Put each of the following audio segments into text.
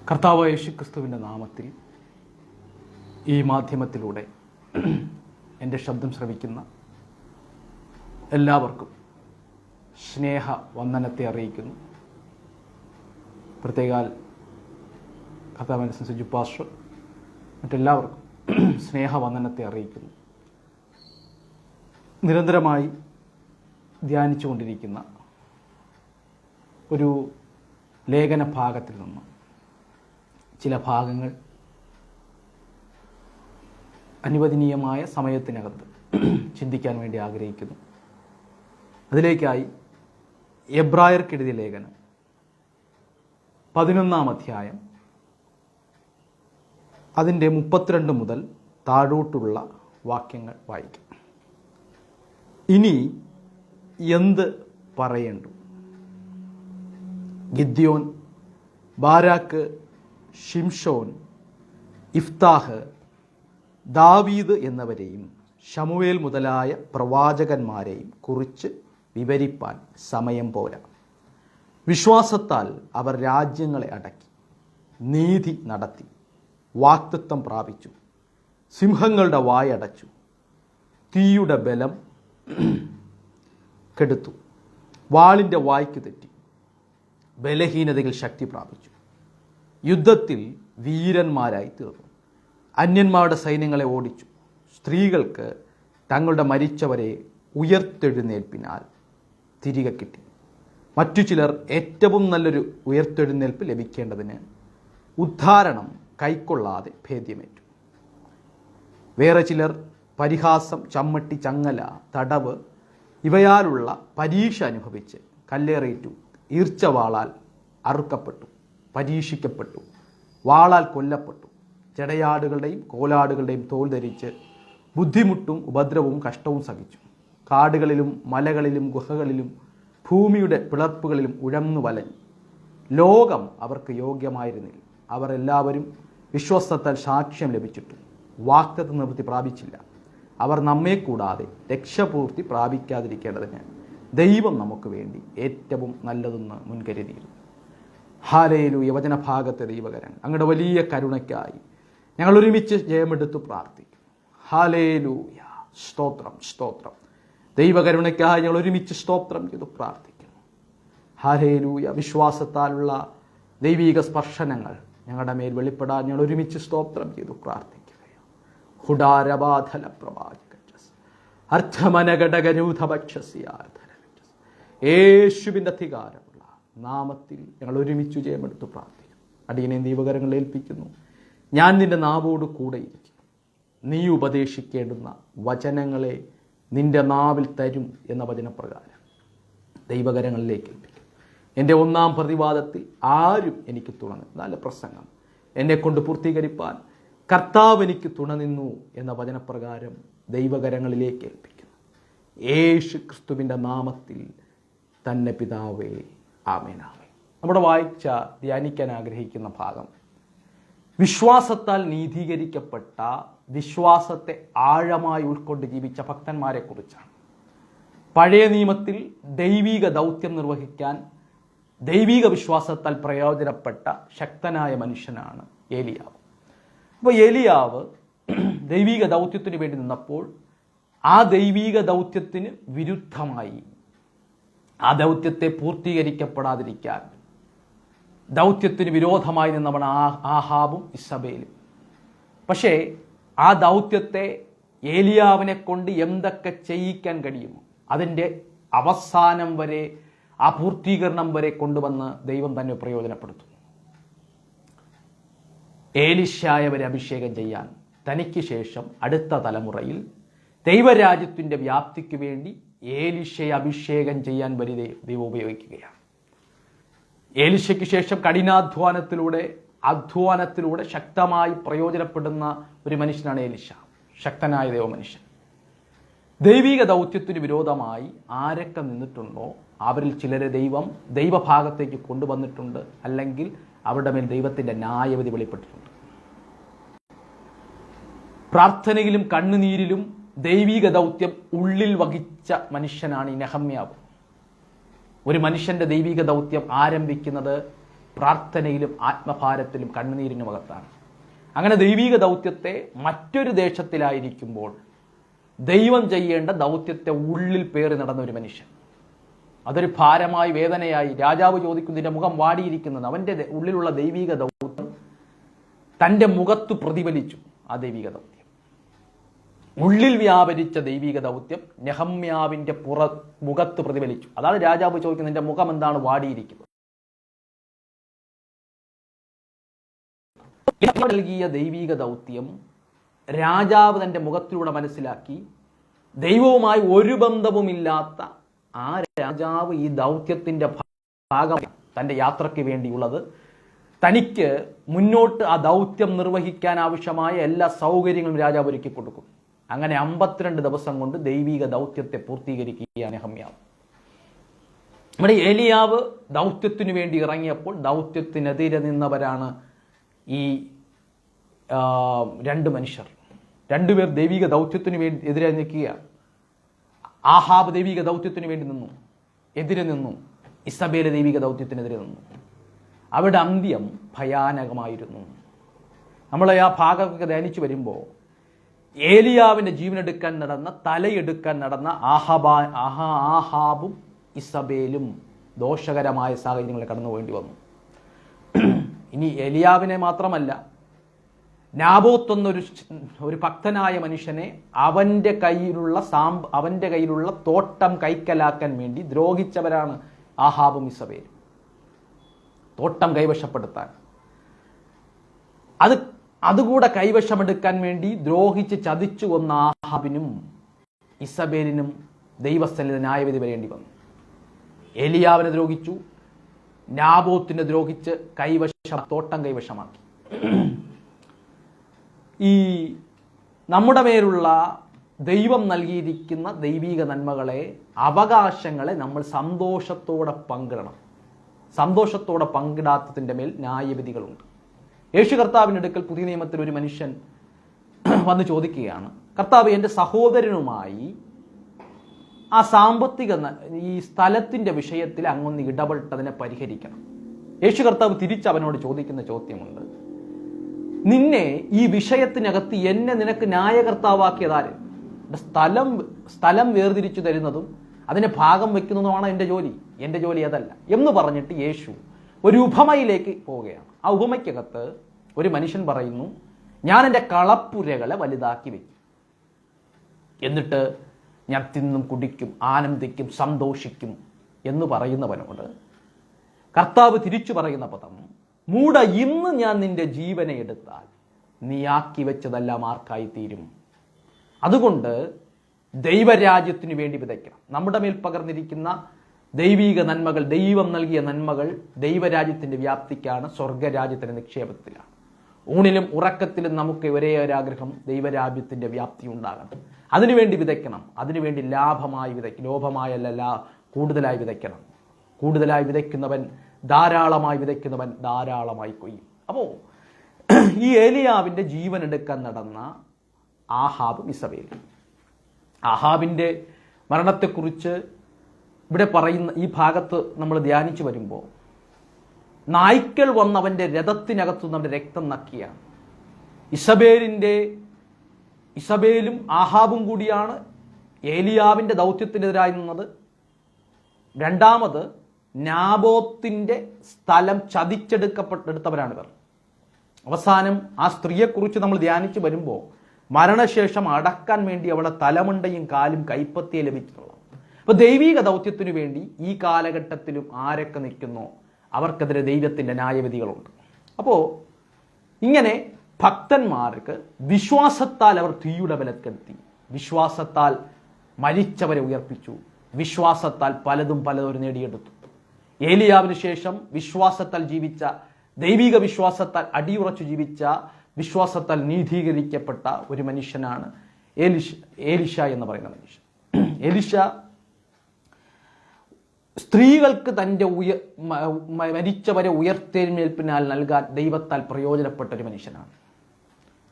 കർത്താവായ യേശുക്രിസ്തുവിൻ്റെ നാമത്തിൽ ഈ മാധ്യമത്തിലൂടെ എൻ്റെ ശബ്ദം ശ്രവിക്കുന്ന എല്ലാവർക്കും സ്നേഹ വന്ദനത്തെ അറിയിക്കുന്നു. പ്രത്യേകാൽ കർത്താവിൻ്റെ സുജു പാസ്റ്റർ മറ്റെല്ലാവർക്കും സ്നേഹവന്ദനത്തെ അറിയിക്കുന്നു. നിരന്തരമായി ധ്യാനിച്ചു കൊണ്ടിരിക്കുന്ന ഒരു ലേഖന ഭാഗത്തിൽ നിന്ന് ചില ഭാഗങ്ങൾ അനുവദനീയമായ സമയത്തിനകത്ത് ചിന്തിക്കാൻ വേണ്ടി ആഗ്രഹിക്കുന്നു. അതിലേക്കായി എബ്രായർക്കെഴുതിയ ലേഖനം 11-ാം അധ്യായം അതിൻ്റെ 32 മുതൽ താഴോട്ടുള്ള വാക്യങ്ങൾ വായിക്കാം. ഇനി എന്ത് പറയേണ്ടു? ഗിദ്യോൻ, ബാരാക്ക്, ഷിംഷോൻ, ഇഫ്താഹ്, ദാവീദ് എന്നിവരെയും ശമൂവേൽ മുതലായ പ്രവാചകന്മാരെയും കുറിച്ച് വിവരിപ്പാൻ സമയം പോരാ. വിശ്വാസത്താൽ അവർ രാജ്യങ്ങളെ അടക്കി, നീതി നടത്തി, വാക്തത്വം പ്രാപിച്ചു, സിംഹങ്ങളുടെ വായടച്ചു, തീയുടെ ബലം കെടുത്തു, വാളിൻ്റെ വായ്ക്ക് തെറ്റി, ബലഹീനതയിൽ ശക്തി പ്രാപിച്ചു, യുദ്ധത്തിൽ വീരന്മാരായി തീർന്നു, അന്യന്മാരുടെ സൈന്യങ്ങളെ ഓടിച്ചു, സ്ത്രീകൾക്ക് തങ്ങളുടെ മരിച്ചവരെ ഉയർത്തെഴുന്നേൽപ്പിനാൽ തിരികെ കിട്ടി. മറ്റു ചിലർ ഏറ്റവും നല്ലൊരു ഉയർത്തെഴുന്നേൽപ്പ് ലഭിക്കേണ്ടതിന് ഉദ്ധാരണം കൈക്കൊള്ളാതെ ഭേദ്യമേറ്റു. വേറെ ചിലർ പരിഹാസം, ചമ്മട്ടി, ചങ്ങല, തടവ് ഇവയാലുള്ള പരീക്ഷ അനുഭവിച്ച് കല്ലേറേറ്റു, ഈർച്ചവാളാൽ അറുക്കപ്പെട്ടു, പരീക്ഷിക്കപ്പെട്ടു, വാളാൽ കൊല്ലപ്പെട്ടു, ജടയാടുകളുടെയും കോലാടുകളുടെയും തോൽ ധരിച്ച് ബുദ്ധിമുട്ടും ഉപദ്രവവും കഷ്ടവും സഹിച്ചു. കാടുകളിലും മലകളിലും ഗുഹകളിലും ഭൂമിയുടെ പിളർപ്പുകളിലും ഉഴന്നു വലഞ്ഞു. ലോകം അവർക്ക് യോഗ്യമായിരുന്നില്ല. അവർ എല്ലാവരും വിശ്വാസത്താൽ സാക്ഷ്യം ലഭിച്ചിട്ടും വാഗ്ദത്ത നിവൃത്തി പ്രാപിച്ചില്ല. അവർ നമ്മെ കൂടാതെ രക്ഷപൂർത്തി പ്രാപിക്കാതിരിക്കേണ്ടതിന് ദൈവം നമുക്ക് വേണ്ടി ഏറ്റവും നല്ലതെന്ന് മുൻകരുതിയിരുന്നു. ഹല്ലേലൂയ. വചനഭാഗത്തെ ദൈവകരങ്ങൾ അങ്ങയുടെ വലിയ കരുണയ്ക്കായി ഞങ്ങൾ ഒരുമിച്ച് ജയമെടുത്തു പ്രാർത്ഥിക്കും. ഹല്ലേലൂയ. സ്തോത്രം, സ്തോത്രം. ദൈവകരുണയ്ക്കായി ഞങ്ങൾ ഒരുമിച്ച് സ്തോത്രം ചെയ്തു പ്രാർത്ഥിക്കുന്നു. ഹല്ലേലൂയ. വിശ്വാസത്താലുള്ള ദൈവീക സ്പർശനങ്ങൾ ഞങ്ങളുടെ മേൽ വെളിപ്പെടാൻ ഞങ്ങൾ ഒരുമിച്ച് സ്തോത്രം ചെയ്തു പ്രാർത്ഥിക്കുകയാണ്. ഹുഡാരബാധല പ്രവാചക അർത്ഥമനഘടകരൂധഭക്ഷസ്യാർത്ഥ യേശുവിൻ്റെ അധികാരമുള്ള നാമത്തിൽ ഞങ്ങൾ ഒരുമിച്ച് ജയമെടുത്ത് പ്രാർത്ഥിക്കുന്നു. അടിയനെ ദൈവകരങ്ങളിൽ ഏൽപ്പിക്കുന്നു. ഞാൻ നിന്റെ നാവോട് കൂടെ ഇരിക്കും. നീ ഉപദേശിക്കേണ്ടുന്ന വചനങ്ങളെ നിന്റെ നാവിൽ തരും എന്ന വചനപ്രകാരം ദൈവകരങ്ങളിലേക്ക് ഏൽപ്പിക്കും. എൻ്റെ 1-ാം പ്രതിവാദത്തിൽ ആരും എനിക്ക് തുണ നിന്നു. നല്ല പ്രസംഗം എന്നെക്കൊണ്ട് പൂർത്തീകരിപ്പാൻ കർത്താവ് എനിക്ക് തുണ നിന്നു എന്ന വചനപ്രകാരം ദൈവകരങ്ങളിലേക്ക് ഏൽപ്പിക്കുന്നു. യേശു ക്രിസ്തുവിൻ്റെ നാമത്തിൽ തന്നെ പിതാവേ, ആമേൻ, ആമേൻ. നമ്മുടെ വായിച്ച ധ്യാനിക്കാൻ ആഗ്രഹിക്കുന്ന ഭാഗം വിശ്വാസത്താൽ നീതീകരിക്കപ്പെട്ട, വിശ്വാസത്തെ ആഴമായി ഉൾക്കൊണ്ട് ജീവിച്ച ഭക്തന്മാരെ കുറിച്ചാണ്. പഴയ നിയമത്തിൽ ദൈവിക ദൗത്യം നിർവഹിക്കാൻ ദൈവിക വിശ്വാസത്താൽ പ്രയോജനപ്പെട്ട ശക്തനായ മനുഷ്യനാണ് ഏലിയാവ്. അപ്പോൾ ഏലിയാവ് ദൈവിക ദൗത്യത്തിന് വേണ്ടി നിന്നപ്പോൾ ആ ദൈവിക ദൗത്യത്തിന് വിരുദ്ധമായി, ആ ദൗത്യത്തെ പൂർത്തീകരിക്കപ്പെടാതിരിക്കാൻ ദൗത്യത്തിന് വിരോധമായി നിന്നവണ് ആഹാബും ഇസബേലും. പക്ഷേ ആ ദൗത്യത്തെ ഏലിയാവിനെ കൊണ്ട് എന്തൊക്കെ ചെയ്യിക്കാൻ കഴിയുമോ അതിൻ്റെ അവസാനം വരെ, ആ പൂർത്തീകരണം വരെ കൊണ്ടുവന്ന് ദൈവം തന്നെ പ്രയോജനപ്പെടുത്തുന്നു. ഏലിശായവരെ അഭിഷേകം ചെയ്യാൻ തനിക്ക് ശേഷം അടുത്ത തലമുറയിൽ ദൈവരാജ്യത്തിൻ്റെ വ്യാപ്തിക്ക് വേണ്ടി ഏലിശയെ അഭിഷേകം ചെയ്യാൻ വരെ ദൈവം ഉപയോഗിക്കുകയാണ്. ഏലിശയ്ക്ക് ശേഷം അധ്വാനത്തിലൂടെ ശക്തമായി പ്രയോജനപ്പെടുന്ന ഒരു മനുഷ്യനാണ് ഏലിശ, ശക്തനായ ദൈവമനുഷ്യൻ. ദൈവിക ദൗത്യത്തിന് വിരോധമായി ആരൊക്കെ നിന്നിട്ടുണ്ടോ അവരിൽ ചിലരെ ദൈവം ദൈവഭാഗത്തേക്ക് കൊണ്ടുവന്നിട്ടുണ്ട്, അല്ലെങ്കിൽ അവരുടെ മേൽ ദൈവത്തിൻ്റെ ന്യായവിധി വെളിപ്പെട്ടിട്ടുണ്ട്. പ്രാർത്ഥനയിലും കണ്ണുനീരിലും ദൈവിക ദൗത്യം ഉള്ളിൽ വഹിച്ച മനുഷ്യനാണ് ഈ നെഹമ്യാവ്. ഒരു മനുഷ്യന്റെ ദൈവിക ദൗത്യം ആരംഭിക്കുന്നത് പ്രാർത്ഥനയിലും ആത്മഭാരത്തിലും കണ്ണുനീരിനും അകത്താണ്. അങ്ങനെ ദൈവിക ദൗത്യത്തെ മറ്റൊരു ദേശത്തിലായിരിക്കുമ്പോൾ ദൈവം ചെയ്യേണ്ട ദൗത്യത്തെ ഉള്ളിൽ പേറി നടന്ന ഒരു മനുഷ്യൻ. അതൊരു ഭാരമായി, വേദനയായി. രാജാവ് ചോദിക്കുന്നതിൻ്റെ മുഖം വാടിയിരിക്കുന്നത് അവൻ്റെ ഉള്ളിലുള്ള ദൈവിക ദൗത്യം തൻ്റെ മുഖത്ത് പ്രതിഫലിച്ചു. ആ ദൈവിക ദൗത്യം, ഉള്ളിൽ വ്യാപരിച്ച ദൈവിക ദൗത്യം നെഹമ്യാവിൻ്റെ മുഖത്ത് പ്രതിഫലിച്ചു. അതാണ് രാജാവ് ചോദിക്കുന്നത്, നിന്റെ മുഖം എന്താണ് വാടിയിരിക്കുന്നത്? നൽകിയ ദൈവിക ദൗത്യം രാജാവ് തൻ്റെ മുഖത്തിലൂടെ മനസ്സിലാക്കി. ദൈവവുമായി ഒരു ബന്ധവുമില്ലാത്ത ആ രാജാവ് ഈ ദൗത്യത്തിൻ്റെ ഭാഗം തൻ്റെ യാത്രയ്ക്ക് വേണ്ടിയുള്ളത് തനിക്ക് മുന്നോട്ട് ആ ദൗത്യം നിർവഹിക്കാൻ ആവശ്യമായ എല്ലാ സൗകര്യങ്ങളും രാജാവ് ഒരുക്കി കൊടുക്കും. അങ്ങനെ 52 ദിവസം കൊണ്ട് ദൈവിക ദൗത്യത്തെ പൂർത്തീകരിക്കുകയാണ് നെഹമ്യാവ്. നമ്മുടെ ഏലിയാവ് ദൗത്യത്തിനു വേണ്ടി ഇറങ്ങിയപ്പോൾ ദൗത്യത്തിനെതിരെ നിന്നവരാണ് ഈ 2 മനുഷ്യർ. 2 പേർ ദൈവിക ദൗത്യത്തിനു വേണ്ടി എതിരെ നിൽക്കുക. ആഹാബ് ദൈവിക ദൗത്യത്തിനു വേണ്ടി നിന്നു, എതിരെ നിന്നു. ഇസബേൽ ദൈവിക ദൗത്യത്തിനെതിരെ നിന്നു. അവരുടെ അന്ത്യം ഭയാനകമായിരുന്നു. നമ്മൾ ആ ഭാഗമൊക്കെ ധ്യാനിച്ചു വരുമ്പോൾ ഏലിയാവിൻ്റെ ജീവനെടുക്കാൻ നടന്ന, തലയെടുക്കാൻ നടന്ന ആഹാബും ഇസബേലും ദോഷകരമായ സാഹചര്യങ്ങളിൽ കടന്നു പോകേണ്ടി വന്നു. ഇനി ഏലിയാവിനെ മാത്രമല്ല, നാബോത്ത് എന്നൊരു ഭക്തനായ മനുഷ്യനെ അവൻ്റെ കയ്യിലുള്ള തോട്ടം കൈക്കലാക്കാൻ വേണ്ടി ദ്രോഹിച്ചവരാണ് ആഹാബും ഇസബേലും. തോട്ടം കൈവശപ്പെടുത്താൻ, അതുകൂടെ കൈവശമെടുക്കാൻ വേണ്ടി ദ്രോഹിച്ച് ചതിച്ചു കൊന്ന ആഹാബിനും ഇസബേലിനും ദൈവസ്ഥലിൽ ന്യായവിധി വരേണ്ടി വന്നു. ഏലിയാവിനെ ദ്രോഹിച്ചു, നാബോത്തിനെ ദ്രോഹിച്ച് തോട്ടം കൈവശമാക്കി. ഈ നമ്മുടെ മേലുള്ള ദൈവം നൽകിയിരിക്കുന്ന ദൈവിക നന്മകളെ, അവകാശങ്ങളെ നമ്മൾ സന്തോഷത്തോടെ പങ്കിടണം. സന്തോഷത്തോടെ പങ്കിടാത്തതിൻ്റെ മേൽ ന്യായവിധികളുണ്ട്. യേശു കർത്താവിൻ്റെ അടുക്കൽ പുതിയ നിയമത്തിൽ ഒരു മനുഷ്യൻ വന്ന് ചോദിക്കുകയാണ്, കർത്താവ്, എൻ്റെ സഹോദരനുമായി ആ സാമ്പത്തിക ഈ സ്ഥലത്തിൻ്റെ വിഷയത്തിൽ അങ്ങൊന്ന് ഇടപെട്ടതിനെ പരിഹരിക്കണം. യേശു കർത്താവ് തിരിച്ച് അവനോട് ചോദിക്കുന്ന ചോദ്യമുണ്ട്, നിന്നെ ഈ വിഷയത്തിനകത്ത് എന്നെ നിനക്ക് ന്യായകർത്താവാക്കിയതാര്? സ്ഥലം വേർതിരിച്ചു തരുന്നതും അതിനെ ഭാഗം വയ്ക്കുന്നതുമാണ് എൻ്റെ ജോലി. എൻ്റെ ജോലി അതല്ല എന്ന് പറഞ്ഞിട്ട് യേശു ഒരു ഉപമയിലേക്ക് പോവുകയാണ്. ആ ഉപമയ്ക്കകത്ത് ഒരു മനുഷ്യൻ പറയുന്നു, ഞാൻ എൻ്റെ കളപ്പുരകളെ വലുതാക്കി വയ്ക്കും, എന്നിട്ട് ഞാൻ തിന്നും കുടിക്കും, ആനന്ദിക്കും, സന്തോഷിക്കും എന്ന് പറയുന്നവനോട് കർത്താവ് തിരിച്ചു പറയുന്ന പദം, മൂട, ഇന്ന് ഞാൻ നിന്റെ ജീവനെ എടുത്താൽ നീ ആക്കി വെച്ചതെല്ലാം ആർക്കായി തീരും. അതുകൊണ്ട് ദൈവരാജ്യത്തിന് വേണ്ടി വിതയ്ക്കണം. നമ്മുടെ മേൽ പകർന്നിരിക്കുന്ന ദൈവിക നന്മകൾ, ദൈവം നൽകിയ നന്മകൾ ദൈവരാജ്യത്തിൻ്റെ വ്യാപ്തിക്കാണ്, സ്വർഗരാജ്യത്തിൻ്റെ നിക്ഷേപത്തിലാണ്. ഊണിലും ഉറക്കത്തിലും നമുക്ക് ഒരേ ഒരാഗ്രഹം, ദൈവരാജ്യത്തിൻ്റെ വ്യാപ്തി ഉണ്ടാകണം. അതിനുവേണ്ടി വിതയ്ക്കണം. അതിനുവേണ്ടി ലോഭമായല്ല, കൂടുതലായി വിതയ്ക്കണം. കൂടുതലായി വിതയ്ക്കുന്നവൻ, ധാരാളമായി വിതയ്ക്കുന്നവൻ ധാരാളമായി കൊയ്യും. അപ്പോൾ ഈ ഏലിയാവിൻ്റെ ജീവൻ എടുക്കാൻ നടന്ന ആഹാബും ഇസബേലും, ആഹാബിൻ്റെ മരണത്തെക്കുറിച്ച് ഇവിടെ പറയുന്ന ഈ ഭാഗത്ത് നമ്മൾ ധ്യാനിച്ചു വരുമ്പോൾ, നായ്ക്കൾ വന്നവൻ്റെ രഥത്തിനകത്തുനിന്ന് അവൻ്റെ രക്തം നക്കിയാണ്. ഇസബേലും ആഹാബും കൂടിയാണ് ഏലിയാവിൻ്റെ ദൗത്യത്തിനെതിരായി നിന്നത്. രണ്ടാമത് നാബോത്തിൻ്റെ സ്ഥലം ചതിച്ചെടുത്തവരാണ് ഇവർ. അവസാനം ആ സ്ത്രീയെക്കുറിച്ച് നമ്മൾ ധ്യാനിച്ചു വരുമ്പോൾ, മരണശേഷം അടക്കാൻ വേണ്ടി അവളെ തലമുണ്ടയും കാലും കൈപ്പത്തിയെ ലഭിച്ചിട്ടുള്ളത്. അപ്പോൾ ദൈവിക ദൗത്യത്തിനു വേണ്ടി ഈ കാലഘട്ടത്തിലും ആരൊക്കെ നിൽക്കുന്നോ അവർക്കെതിരെ ദൈവത്തിൻ്റെ ന്യായവിധികളുണ്ട്. അപ്പോൾ ഇങ്ങനെ ഭക്തന്മാർക്ക് വിശ്വാസത്താൽ അവർ തീയുടെ ബലക്കെടുത്തി, വിശ്വാസത്താൽ മരിച്ചവരെ ഉയർപ്പിച്ചു, വിശ്വാസത്താൽ പലതും നേടിയെടുത്തു. ഏലിയാവിന് ശേഷം വിശ്വാസത്താൽ ജീവിച്ച, ദൈവിക വിശ്വാസത്താൽ അടിയുറച്ചു ജീവിച്ച, വിശ്വാസത്താൽ നീതീകരിക്കപ്പെട്ട ഒരു മനുഷ്യനാണ് എലീശ എന്ന് പറയുന്ന മനുഷ്യൻ. എലീശ സ്ത്രീകൾക്ക് തൻ്റെ മരിച്ചവരെ ഉയർത്തെഴുന്നേൽപ്പിനാൽ നൽകാൻ ദൈവത്താൽ പ്രയോജനപ്പെട്ട ഒരു മനുഷ്യനാണ്.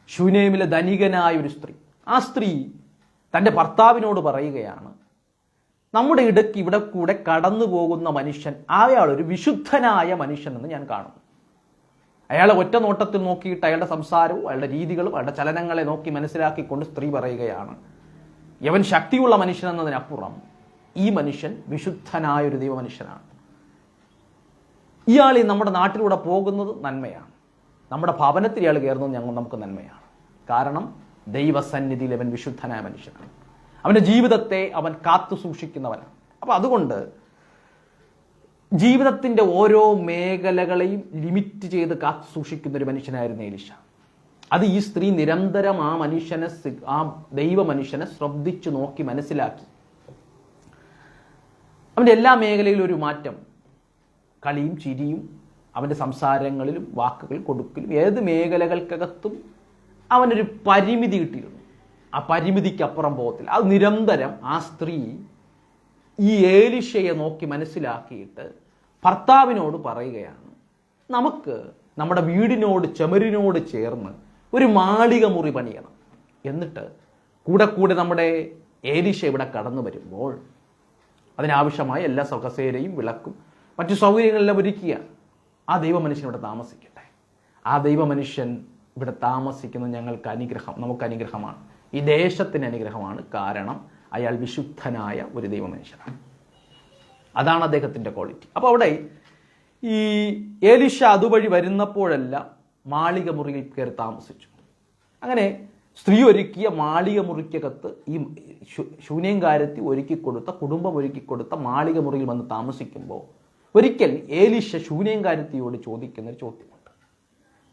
ശൂനേമിലെ ധനികനായ ഒരു സ്ത്രീ, ആ സ്ത്രീ തൻ്റെ ഭർത്താവിനോട് പറയുകയാണ്, നമ്മുടെ ഇടയ്ക്ക് ഇവിടെ കൂടെ കടന്നു പോകുന്ന മനുഷ്യൻ അയാളൊരു വിശുദ്ധനായ മനുഷ്യനെന്ന് ഞാൻ കാണുന്നു. അയാളെ ഒറ്റ നോട്ടത്തിൽ നോക്കിയിട്ട് അയാളുടെ സംസാരവും അയാളുടെ രീതികളും അയാളുടെ ചലനങ്ങളെ നോക്കി മനസ്സിലാക്കിക്കൊണ്ട് സ്ത്രീ പറയുകയാണ്, യവൻ ശക്തിയുള്ള മനുഷ്യൻ എന്നതിനപ്പുറം ഈ മനുഷ്യൻ വിശുദ്ധനായൊരു ദൈവ മനുഷ്യനാണ്. ഇയാൾ നമ്മുടെ നാട്ടിലൂടെ പോകുന്നത് നന്മയാണ്, നമ്മുടെ ഭവനത്തിൽ ഇയാൾ കയറുന്നത് നമുക്ക് നന്മയാണ്. കാരണം ദൈവസന്നിധിയിൽ അവൻ വിശുദ്ധനായ മനുഷ്യനാണ്, അവൻ്റെ ജീവിതത്തെ അവൻ കാത്തു സൂക്ഷിക്കുന്നവനാണ്. അപ്പം അതുകൊണ്ട് ജീവിതത്തിൻ്റെ ഓരോ മേഖലകളെയും ലിമിറ്റ് ചെയ്ത് കാത്തു സൂക്ഷിക്കുന്ന ഒരു മനുഷ്യനായിരുന്നു എലീശ. അത് ഈ സ്ത്രീ നിരന്തരം ആ ദൈവ മനുഷ്യനെ ശ്രദ്ധിച്ചു നോക്കി മനസ്സിലാക്കി. അവൻ്റെ എല്ലാ മേഖലയിലും ഒരു മാറ്റം, കളിയും ചിരിയും അവൻ്റെ സംസാരങ്ങളിലും വാക്കുകൾ കൊടുക്കലും ഏത് മേഖലകൾക്കകത്തും അവനൊരു പരിമിതി കിട്ടിയിരുന്നു. ആ പരിമിതിക്കപ്പുറം പോകത്തില്ല. അത് നിരന്തരം ആ സ്ത്രീ ഈ ഏലീശയെ നോക്കി മനസ്സിലാക്കിയിട്ട് ഭർത്താവിനോട് പറയുകയാണ്, നമുക്ക് നമ്മുടെ വീടിനോട് ചുമരിനോട് ചേർന്ന് ഒരു മാളിക മുറി പണിയണം. എന്നിട്ട് കൂടെ നമ്മുടെ ഏലീശ ഇവിടെ കടന്നു വരുമ്പോൾ അതിനാവശ്യമായ എല്ലാ കസേരയും വിളക്കും മറ്റു സൗകര്യങ്ങളെല്ലാം ഒരുക്കിയ ആ ദൈവമനുഷ്യൻ ഇവിടെ താമസിക്കട്ടെ. ആ ദൈവമനുഷ്യൻ ഇവിടെ താമസിക്കുന്നത് നമുക്ക് അനുഗ്രഹമാണ്, ഈ ദേശത്തിന് അനുഗ്രഹമാണ്. കാരണം അയാൾ വിശുദ്ധനായ ഒരു ദൈവമനുഷ്യനാണ്. അതാണ് അദ്ദേഹത്തിൻ്റെ ക്വാളിറ്റി. അപ്പോൾ അവിടെ ഈ ഏലീശ അതുവഴി വരുന്നപ്പോഴെല്ലാം മാളിക മുറിയിൽ കയറി താമസിച്ചു. അങ്ങനെ സ്ത്രീ ഒരുക്കിയ മാളിക മുറിക്കകത്ത് ഈ ശൂന്യംകാരത്തി കുടുംബം ഒരുക്കിക്കൊടുത്ത മാളിക മുറിയിൽ വന്ന് താമസിക്കുമ്പോൾ ഒരിക്കൽ ഏലീശ ശൂന്യംകാരത്തിയോട് ചോദിക്കുന്നൊരു ചോദ്യമുണ്ട്,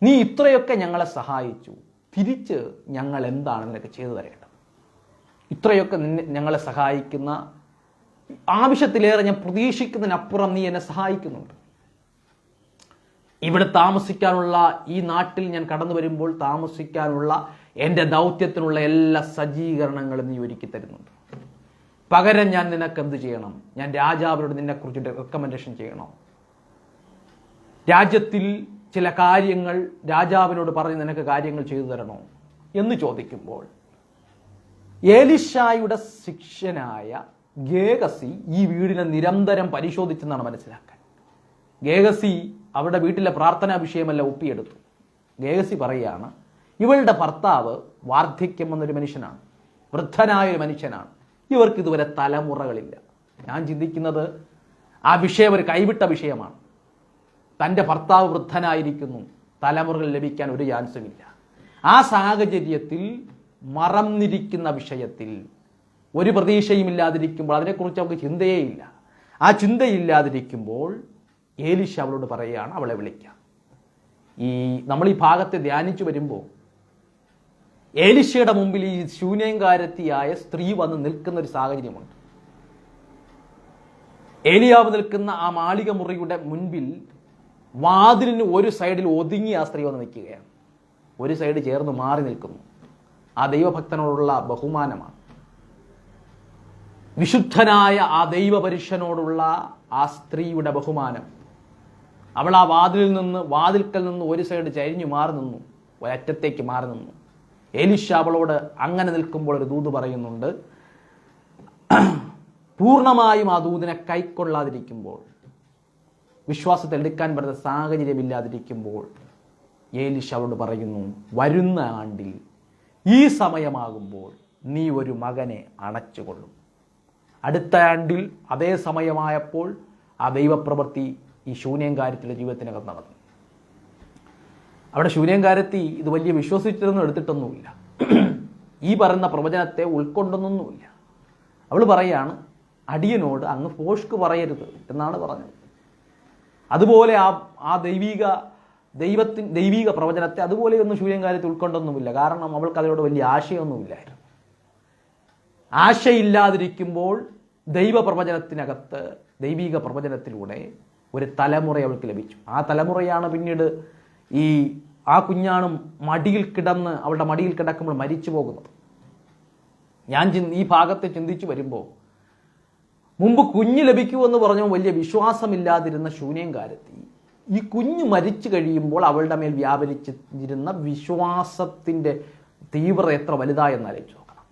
നീ ഇത്രയൊക്കെ ഞങ്ങളെ സഹായിച്ചു, തിരിച്ച് ഞങ്ങൾ എന്താണ് നിനക്ക് ചെയ്തു തരേണ്ടത്? ഇത്രയൊക്കെ ഞങ്ങളെ സഹായിക്കുന്ന ആവശ്യത്തിലേറെ ഞാൻ പ്രതീക്ഷിക്കുന്നതിനപ്പുറം നീ എന്നെ സഹായിക്കുന്നുണ്ട്. ഇവിടെ താമസിക്കാനുള്ള, ഈ നാട്ടിൽ ഞാൻ കടന്നു വരുമ്പോൾ താമസിക്കാനുള്ള എൻ്റെ ദൗത്യത്തിനുള്ള എല്ലാ സജ്ജീകരണങ്ങളും നീ ഒരുക്കി തരുന്നുണ്ട്. പകരം ഞാൻ നിനക്ക് എന്ത് ചെയ്യണം? ഞാൻ രാജാവിനോട് നിന്നെക്കുറിച്ച് റെക്കമെൻഡേഷൻ ചെയ്യണോ? രാജ്യത്തിൽ ചില കാര്യങ്ങൾ രാജാവിനോട് പറഞ്ഞ് നിനക്ക് കാര്യങ്ങൾ ചെയ്തു തരണോ എന്ന് ചോദിക്കുമ്പോൾ ഏലീശായുടെ ശിഷ്യനായ ഗേഹസി ഈ വീടിനെ നിരന്തരം പരിശോധിച്ചെന്നാണ് മനസ്സിലാക്കാൻ. ഗേഹസി അവരുടെ വീട്ടിലെ പ്രാർത്ഥനാ വിഷയമല്ല ഒപ്പിയെടുത്തു. ഗേഹസി പറയുകയാണ്, ഇവളുടെ ഭർത്താവ് വാർദ്ധക്യം വന്നൊരു മനുഷ്യനാണ്, വൃദ്ധനായൊരു മനുഷ്യനാണ്, ഇവർക്ക് ഇതുവരെ തലമുറകളില്ല. ഞാൻ ചിന്തിക്കുന്നത് ആ വിഷയം ഒരു കൈവിട്ട വിഷയമാണ്. തൻ്റെ ഭർത്താവ് വൃദ്ധനായിരിക്കുന്നു, തലമുറകൾ ലഭിക്കാൻ ഒരു ചാൻസുമില്ല. ആ സാഹചര്യത്തിൽ മറന്നിരിക്കുന്ന വിഷയത്തിൽ ഒരു പ്രതീക്ഷയും ഇല്ലാതിരിക്കുമ്പോൾ അതിനെക്കുറിച്ച് അവൾക്ക് ചിന്തയേ ഇല്ല. ആ ചിന്തയില്ലാതിരിക്കുമ്പോൾ ഏലീശ അവളോട് പറയുകയാണ്, അവളെ വിളിക്കാം. നമ്മൾ ഈ ഭാഗത്തെ ധ്യാനിച്ചു വരുമ്പോൾ ഏലീശയുടെ മുമ്പിൽ ഈ ശൂന്യംകാരത്തിയായ സ്ത്രീ വന്ന് നിൽക്കുന്ന ഒരു സാഹചര്യമുണ്ട്. ഏലിയാവ് നിൽക്കുന്ന ആ മാളിക മുറിയുടെ മുൻപിൽ വാതിലിന് ഒരു സൈഡിൽ ഒതുങ്ങി ആ സ്ത്രീ വന്ന് നിൽക്കുകയാണ്, ഒരു സൈഡ് ചേർന്ന് മാറി നിൽക്കുന്നു. ആ ദൈവഭക്തനോടുള്ള ബഹുമാനമാണ്, വിശുദ്ധനായ ആ ദൈവപുരുഷനോടുള്ള ആ സ്ത്രീയുടെ ബഹുമാനം. അവൾ ആ വാതിൽക്കൽ നിന്ന് ഒരു സൈഡ് ചരിഞ്ഞു മാറി നിന്നു, ഒരറ്റത്തേക്ക് മാറി നിന്നു. ഏലീശ അവളോട് അങ്ങനെ നിൽക്കുമ്പോൾ ഒരു ദൂത് പറയുന്നുണ്ട്. പൂർണ്ണമായും ആ ദൂതിനെ കൈക്കൊള്ളാതിരിക്കുമ്പോൾ, വിശ്വാസത്തെ എടുക്കാൻ പറ്റുന്ന സാഹചര്യമില്ലാതിരിക്കുമ്പോൾ ഏലീശ അവളോട് പറയുന്നു, വരുന്ന ആണ്ടിൽ ഈ സമയമാകുമ്പോൾ നീ ഒരു മകനെ അണച്ചുകൊള്ളും. അടുത്ത ആണ്ടിൽ അതേ സമയമായപ്പോൾ ആ ദൈവപ്രവൃത്തി ഈ ശൂന്യംകാരത്തിൻ്റെ ജീവിതത്തിനകത്ത് നടന്നു. അവിടെ ശൂന്യംകാരത്തി ഇത് വലിയ വിശ്വസിച്ചിട്ടൊന്നും എടുത്തിട്ടൊന്നുമില്ല, ഈ പറയുന്ന പ്രവചനത്തെ ഉൾക്കൊണ്ടൊന്നുമില്ല. അവൾ പറയാണ്, അടിയനോട് അങ്ങ് ഫോഷ്ക്ക് പറയരുത് എന്നാണ് പറഞ്ഞത്. അതുപോലെ ആ ദൈവീക പ്രവചനത്തെ അതുപോലെയൊന്നും ശൂന്യംകാരത്തി ഉൾക്കൊണ്ടൊന്നുമില്ല. കാരണം അവൾക്ക് അതിനോട് വലിയ ആശയമൊന്നുമില്ലായിരുന്നു. ആശയില്ലാതിരിക്കുമ്പോൾ ദൈവപ്രവചനത്തിനകത്ത്, ദൈവീക പ്രവചനത്തിലൂടെ ഒരു തലമുറ അവൾക്ക് ലഭിച്ചു. ആ തലമുറയാണ് പിന്നീട് ആ കുഞ്ഞാണ് അവളുടെ മടിയിൽ കിടക്കുമ്പോൾ മരിച്ചു പോകുന്നത്. ഞാൻ ഈ ഭാഗത്തെ ചിന്തിച്ചു വരുമ്പോൾ, മുമ്പ് കുഞ്ഞ് ലഭിക്കുമെന്ന് പറഞ്ഞു വലിയ വിശ്വാസമില്ലാതിരുന്ന ശൂന്യംകാരത്തി ഈ കുഞ്ഞ് മരിച്ചു കഴിയുമ്പോൾ അവളുടെ മേൽ വ്യാപരിച്ചിരുന്ന വിശ്വാസത്തിൻ്റെ തീവ്രത എത്ര വലുതായെന്ന് ആലോചിച്ച് നോക്കണം.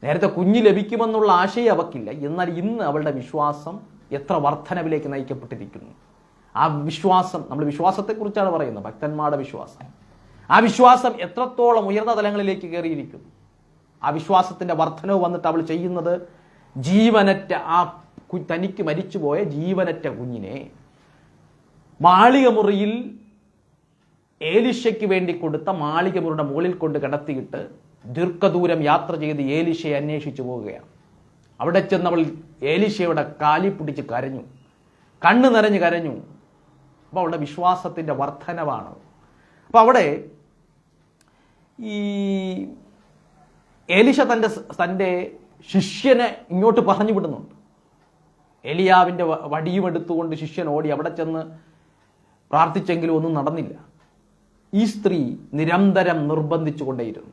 നേരത്തെ കുഞ്ഞ് ലഭിക്കുമെന്നുള്ള ആശയം അവക്കില്ല. എന്നാൽ ഇന്ന് അവളുടെ വിശ്വാസം എത്ര വർധനവിലേക്ക് നയിക്കപ്പെട്ടിരിക്കുന്നു. ആ വിശ്വാസം, നമ്മൾ വിശ്വാസത്തെക്കുറിച്ചാണ് പറയുന്നത്, ഭക്തന്മാരുടെ വിശ്വാസം. ആ വിശ്വാസം എത്രത്തോളം ഉയർന്ന തലങ്ങളിലേക്ക് കയറിയിരിക്കുന്നു. ആ വിശ്വാസത്തിൻ്റെ വർധനവ് വന്നിട്ട് അവൾ ചെയ്യുന്നത്, ജീവനറ്റ തനിക്ക് മരിച്ചുപോയ ജീവനറ്റ കുഞ്ഞിനെ മാളിക മുറിയിൽ ഏലിശയ്ക്ക് വേണ്ടി കൊടുത്ത മാളിക മുറിയുടെ മുകളിൽ കൊണ്ട് കിടത്തിയിട്ട് ദീർഘദൂരം യാത്ര ചെയ്ത് ഏലിശയെ അന്വേഷിച്ചു പോവുകയാണ്. അവിടെ ചെന്ന് അവൾ ഏലിശയുടെ കാലി പിടിച്ച് കരഞ്ഞു, കണ്ണ് നിറഞ്ഞ് കരഞ്ഞു. അപ്പോൾ അവളുടെ വിശ്വാസത്തിൻ്റെ വർധനവാണ്. അപ്പോൾ അവിടെ ഈ ഏലിശ തൻ്റെ ശിഷ്യനെ ഇങ്ങോട്ട് പറഞ്ഞു വിടുന്നുണ്ട്. എലിയാവിൻ്റെ വടിയും എടുത്തുകൊണ്ട് ശിഷ്യൻ ഓടി അവിടെ ചെന്ന് പ്രാർത്ഥിച്ചെങ്കിലും ഒന്നും നടന്നില്ല. ഈ സ്ത്രീ നിരന്തരം നിർബന്ധിച്ചു കൊണ്ടേയിരുന്നു.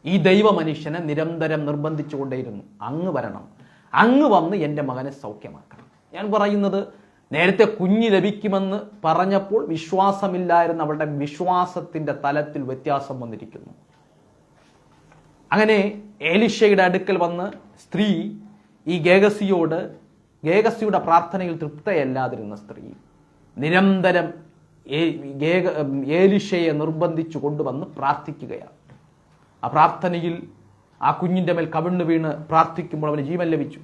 ഈ ദൈവ മനുഷ്യനെ നിരന്തരം നിർബന്ധിച്ചു കൊണ്ടേയിരുന്നു, അങ്ങ് വരണം, അങ്ങ് വന്ന് എൻ്റെ മകനെ സൗഖ്യമാക്കണം. ഞാൻ പറയുന്നത്, നേരത്തെ കുഞ്ഞ് ലഭിക്കുമെന്ന് പറഞ്ഞപ്പോൾ വിശ്വാസമില്ലായിരുന്ന അവളുടെ വിശ്വാസത്തിൻ്റെ തലത്തിൽ വ്യത്യാസം വന്നിരിക്കുന്നു. അങ്ങനെ ഏലിശയുടെ അടുക്കൽ വന്ന് സ്ത്രീ ഈ ഗേഹസിയുടെ പ്രാർത്ഥനയിൽ തൃപ്തയല്ലാതിരുന്ന സ്ത്രീ നിരന്തരം ഏലിശയെ നിർബന്ധിച്ചു കൊണ്ടുവന്ന് പ്രാർത്ഥിക്കുകയാണ്. ആ പ്രാർത്ഥനയിൽ ആ കുഞ്ഞിൻ്റെ മേൽ കവിണ്ണു വീണ് പ്രാർത്ഥിക്കുമ്പോൾ അവന് ജീവൻ ലഭിച്ചു.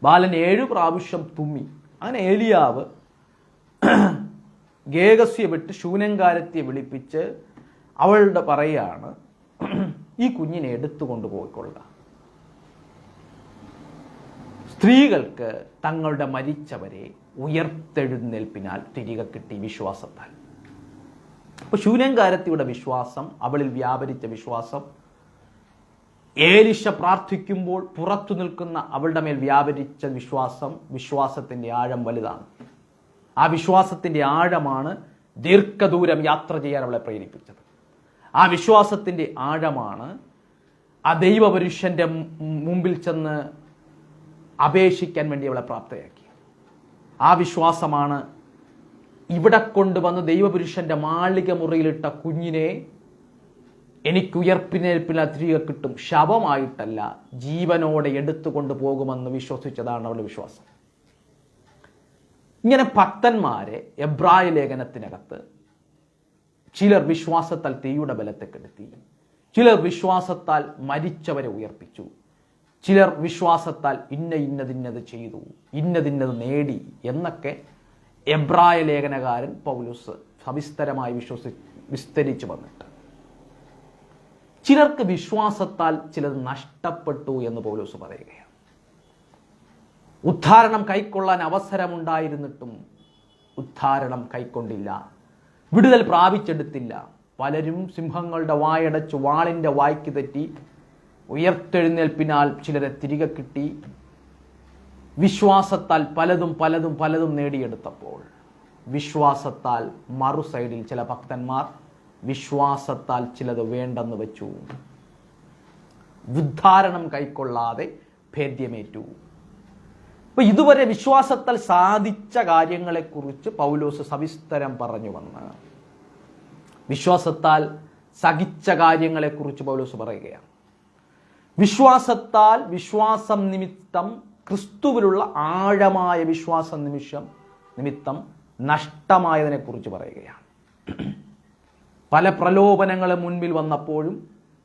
ബാലൻ 7 പ്രാവശ്യം തുമ്മി. അങ്ങനെ ഏലിയാവ് ഗേഹസിയെ വിട്ട് ശൂനങ്കാരത്തെ വിളിപ്പിച്ച് അവളുടെ പറയുകയാണ്, ഈ കുഞ്ഞിനെ എടുത്തുകൊണ്ട് പോയിക്കൊള്ളുക. സ്ത്രീകൾക്ക് തങ്ങളുടെ മരിച്ചവരെ ഉയർത്തെഴുന്നേൽപ്പിനാൽ തിരികെ കിട്ടി വിശ്വാസത്താൽ. അപ്പോൾ ശൂനങ്കാരത്തിയുടെ വിശ്വാസം, അവളിൽ വ്യാപരിച്ച വിശ്വാസം, ഏലിശ പ്രാർത്ഥിക്കുമ്പോൾ പുറത്തു നിൽക്കുന്ന അവളുടെ മേൽ വ്യാപരിച്ച വിശ്വാസത്തിൻ്റെ ആഴം വലുതാണ്. ആ വിശ്വാസത്തിൻ്റെ ആഴമാണ് ദീർഘദൂരം യാത്ര ചെയ്യാൻ അവളെ പ്രേരിപ്പിച്ചത്. ആ വിശ്വാസത്തിൻ്റെ ആഴമാണ് ആ ദൈവപുരുഷൻ്റെ മുമ്പിൽ ചെന്ന് അപേക്ഷിക്കാൻ വേണ്ടി അവളെ പ്രാപ്തയാക്കി. ആ വിശ്വാസമാണ് ഇവിടെ കൊണ്ടുവന്ന് ദൈവപുരുഷൻ്റെ മാളിക മുറിയിലിട്ട കുഞ്ഞിനെ എനിക്ക് ഉയർപ്പിനേൽപ്പിനാൽ തിരികെ കിട്ടും, ശവമായിട്ടല്ല ജീവനോടെ എടുത്തുകൊണ്ട് പോകുമെന്ന് വിശ്വസിച്ചതാണ് അവളുടെ വിശ്വാസം. ഇങ്ങനെ ഭക്തന്മാരെ എബ്രായ ലേഖനത്തിനകത്ത് ചിലർ വിശ്വാസത്താൽ തീയുടെ ബലത്തെ കെടുത്തി, ചിലർ വിശ്വാസത്താൽ മരിച്ചവരെ ഉയർപ്പിച്ചു, ചിലർ വിശ്വാസത്താൽ ഇന്നതിന്നത് ചെയ്തു, ഇന്നതിന്നത് നേടി എന്നൊക്കെ എബ്രായ ലേഖനകാരൻ പൗലോസ് സവിസ്തരമായി വിസ്തരിച്ചു വന്നിട്ട്, ചിലർക്ക് വിശ്വാസത്താൽ ചിലത് നഷ്ടപ്പെട്ടു എന്ന് പൗലോസ് പറയുകയാണ്. ഉദ്ധാരണം കൈക്കൊള്ളാൻ അവസരമുണ്ടായിരുന്നിട്ടും ഉദ്ധാരണം കൈക്കൊണ്ടില്ല, വിടുതൽ പ്രാപിച്ചെടുത്തില്ല. പലരും സിംഹങ്ങളുടെ വായടച്ച് വാളിൻ്റെ വായ്ക്ക് തെറ്റി ഉയർത്തെഴുന്നേൽപ്പിനാൽ ചിലരെ തിരികെ കിട്ടി. വിശ്വാസത്താൽ പലതും നേടിയെടുത്തപ്പോൾ വിശ്വാസത്താൽ മറു സൈഡിൽ ചില ഭക്തന്മാർ വിശ്വാസത്താൽ ചിലത് വേണ്ടെന്ന് വെച്ചു, ഉദ്ധാരണം കൈക്കൊള്ളാതെ ഭേദ്യമേറ്റു. അപ്പൊ ഇതുവരെ വിശ്വാസത്താൽ സാധിച്ച കാര്യങ്ങളെക്കുറിച്ച് പൗലോസ് സവിസ്തരം പറഞ്ഞു വന്ന് വിശ്വാസത്താൽ സഹിച്ച കാര്യങ്ങളെക്കുറിച്ച് പൗലോസ് പറയുകയാണ്. വിശ്വാസം നിമിത്തം, ക്രിസ്തുവിലുള്ള ആഴമായ നിമിത്തം നഷ്ടമായതിനെക്കുറിച്ച് പറയുകയാണ്. പല പ്രലോഭനങ്ങളും മുൻപിൽ വന്നപ്പോഴും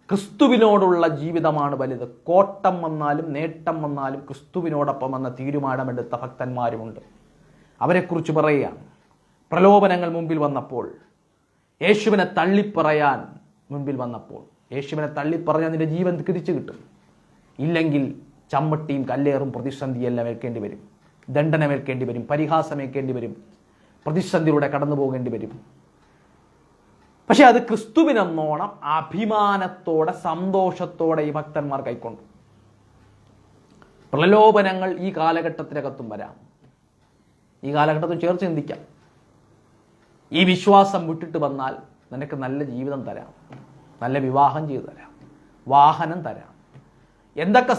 ക്രിസ്തുവിനോടുള്ള ജീവിതമാണ് വലുത്. കോട്ടം വന്നാലും നേട്ടം വന്നാലും ക്രിസ്തുവിനോടൊപ്പം എന്ന തീരുമാനമെടുത്ത ഭക്തന്മാരുമുണ്ട്. അവരെക്കുറിച്ച് പറയുകയാണ്. പ്രലോഭനങ്ങൾ മുമ്പിൽ വന്നപ്പോൾ, യേശുവിനെ തള്ളിപ്പറയാൻ മുൻപിൽ വന്നപ്പോൾ, യേശുവിനെ തള്ളിപ്പറഞ്ഞാൽ നിന്റെ ജീവൻ തിരിച്ചു കിട്ടും, ഇല്ലെങ്കിൽ ചമ്മട്ടിയും കല്ലേറും പ്രതിസന്ധിയെല്ലാം ഏൽക്കേണ്ടി വരും, ദണ്ഡനമേൽക്കേണ്ടി വരും, പരിഹാസമേൽക്കേണ്ടി വരും, പ്രതിസന്ധിയിലൂടെ കടന്നു പോകേണ്ടി വരും. പക്ഷെ അത് ക്രിസ്തുവിനെന്നോണം അഭിമാനത്തോടെ സന്തോഷത്തോടെ ഈ ഭക്തന്മാർ കൈക്കൊണ്ടു. പ്രലോഭനങ്ങൾ ഈ കാലഘട്ടത്തിനകത്തും വരാം, ഈ കാലഘട്ടത്തിൽ ചേർത്ത് ചിന്തിക്കാം. ഈ വിശ്വാസം വിട്ടിട്ട് വന്നാൽ നിനക്ക് നല്ല ജീവിതം തരാം, നല്ല വിവാഹം ചെയ്തു തരാം, വാഹനം തരാം, എന്തൊക്കെ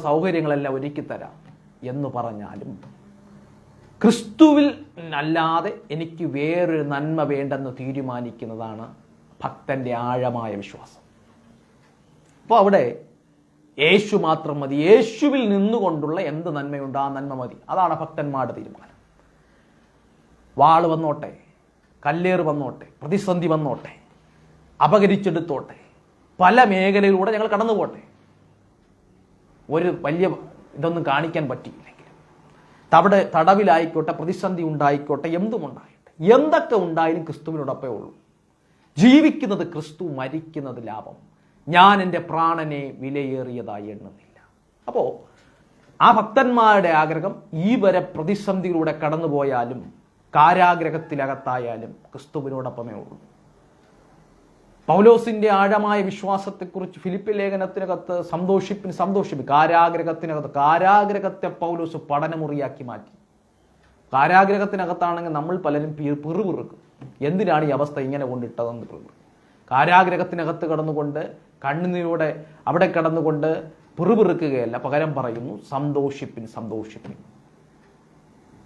സൗകര്യങ്ങളെല്ലാം ഒരുക്കി തരാം എന്ന് പറഞ്ഞാലും ക്രിസ്തുവിൽ അല്ലാതെ എനിക്ക് വേറൊരു നന്മ വേണ്ടെന്ന് തീരുമാനിക്കുന്നതാണ് ഭക്തൻ്റെ ആഴമായ വിശ്വാസം. അപ്പോൾ അവിടെ യേശു മാത്രം മതി, യേശുവിൽ നിന്നുകൊണ്ടുള്ള എന്ത് നന്മയുണ്ട് ആ നന്മ മതി. അതാണ് ഭക്തന്മാരുടെ തീരുമാനം. വാള് വന്നോട്ടെ, കല്ലേറ് വന്നോട്ടെ, പ്രതിസന്ധി വന്നോട്ടെ, അപകരിച്ചെടുത്തോട്ടെ, പല മേഖലയിലൂടെ ഞങ്ങൾ കടന്നു പോട്ടെ, ഒരു വലിയ ഇതൊന്നും കാണിക്കാൻ പറ്റിയില്ലെങ്കിൽ തടവിലായിക്കോട്ടെ, പ്രതിസന്ധി ഉണ്ടായിക്കോട്ടെ, എന്തുമുണ്ടായിട്ട് എന്തൊക്കെ ഉണ്ടായാലും ക്രിസ്തുവിനോടൊപ്പമേ ഉള്ളൂ. ജീവിക്കുന്നത് ക്രിസ്തു, മരിക്കുന്നത് ലാഭം. ഞാൻ എൻ്റെ പ്രാണനെ വിലയേറിയതായി എണ്ണുന്നില്ല. അപ്പോൾ ആ ഭക്തന്മാരുടെ ആഗ്രഹം ഈ വരെ പ്രതിസന്ധിയിലൂടെ കടന്നുപോയാലും കാരാഗ്രഹത്തിലകത്തായാലും ക്രിസ്തുവിനോടൊപ്പമേ ഉള്ളൂ. പൗലോസിന്റെ ആഴമായ വിശ്വാസത്തെക്കുറിച്ച് ഫിലിപ്പി ലേഖനത്തിനകത്ത് സന്തോഷിപ്പിൻ കാരാഗ്രഹത്തെ പൗലോസ് പഠനമുറിയാക്കി മാറ്റി. കാരാഗ്രഹത്തിനകത്താണെങ്കിൽ നമ്മൾ പലരും പിറുപിറുക്കും, എന്തിനാണ് ഈ അവസ്ഥ ഇങ്ങനെ കൊണ്ടിട്ടതെന്ന് പിറുപിറുക്കും. കാരാഗ്രഹത്തിനകത്ത് കടന്നുകൊണ്ട് കണ്ണുനീരോടെ അവിടെ കടന്നുകൊണ്ട് പിറുപിറുക്കുകയല്ല, പകരം പറയുന്നു സന്തോഷിപ്പിൻ.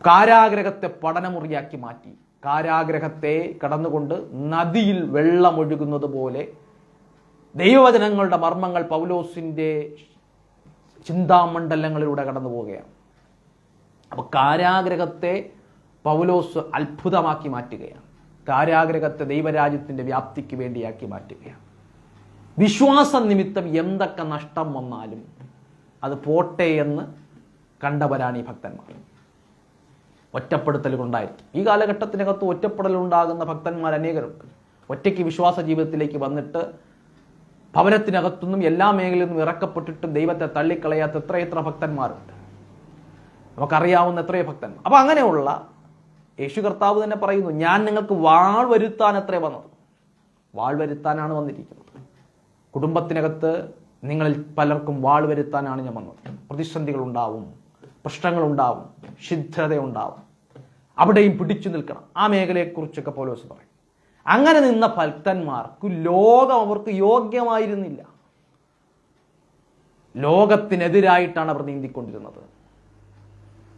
കാരാഗ്രഹത്തെ പഠനമുറിയാക്കി മാറ്റി. കാരാഗ്രഹത്തെ കടന്നുകൊണ്ട് നദിയിൽ വെള്ളമൊഴുകുന്നത് പോലെ ദൈവവചനങ്ങളുടെ മർമ്മങ്ങൾ പൗലോസിന്റെ ചിന്താമണ്ഡലങ്ങളിലൂടെ കടന്നു പോവുകയാണ്. അപ്പൊ കാരാഗ്രഹത്തെ പൗലോസ് അത്ഭുതമാക്കി മാറ്റുകയാണ്. കാരാഗ്രഹത്തെ ദൈവരാജ്യത്തിന്റെ വ്യാപ്തിക്ക് വേണ്ടിയാക്കി മാറ്റുകയാണ്. വിശ്വാസ നിമിത്തം എന്തൊക്കെ നഷ്ടം വന്നാലും അത് പോട്ടെ എന്ന് കണ്ടവരാണ് ഈ ഭക്തന്മാർ. ഒറ്റപ്പെടുത്തലുകളുണ്ടായിരിക്കും. ഈ കാലഘട്ടത്തിനകത്ത് ഒറ്റപ്പെടലുണ്ടാകുന്ന ഭക്തന്മാർ അനേകരുണ്ട്. ഒറ്റയ്ക്ക് വിശ്വാസ ജീവിതത്തിലേക്ക് വന്നിട്ട് ഭവനത്തിനകത്തുനിന്നും എല്ലാ മേഖലയിൽ നിന്നും ഇറക്കപ്പെട്ടിട്ടും ദൈവത്തെ തള്ളിക്കളയാത്ത എത്രയെത്ര ഭക്തന്മാരുണ്ട്. നമുക്കറിയാവുന്ന എത്രയോ ഭക്തന്മാർ. അപ്പൊ അങ്ങനെയുള്ള യേശു കർത്താവ് തന്നെ പറയുന്നു, ഞാൻ നിങ്ങൾക്ക് വാൾ വരുത്താൻ എത്രേ വന്നത്. വാൾ വരുത്താനാണ് വന്നിരിക്കുന്നത്. കുടുംബത്തിനകത്ത് നിങ്ങളിൽ പലർക്കും വാൾ വരുത്താനാണ് ഞാൻ വന്നത്. പ്രതിസന്ധികൾ ഉണ്ടാവും, പ്രശ്നങ്ങളുണ്ടാവും, ഛിദ്രതയുണ്ടാവും. അവിടെയും പിടിച്ചു നിൽക്കണം. ആ മേഖലയെക്കുറിച്ചൊക്കെ പൗലോസ് പറയും. അങ്ങനെ നിന്ന ഭക്തന്മാർക്ക് ലോകം അവർക്ക് യോഗ്യമായിരുന്നില്ല. ലോകത്തിനെതിരായിട്ടാണ് അവർ നീന്തിക്കൊണ്ടിരുന്നത്.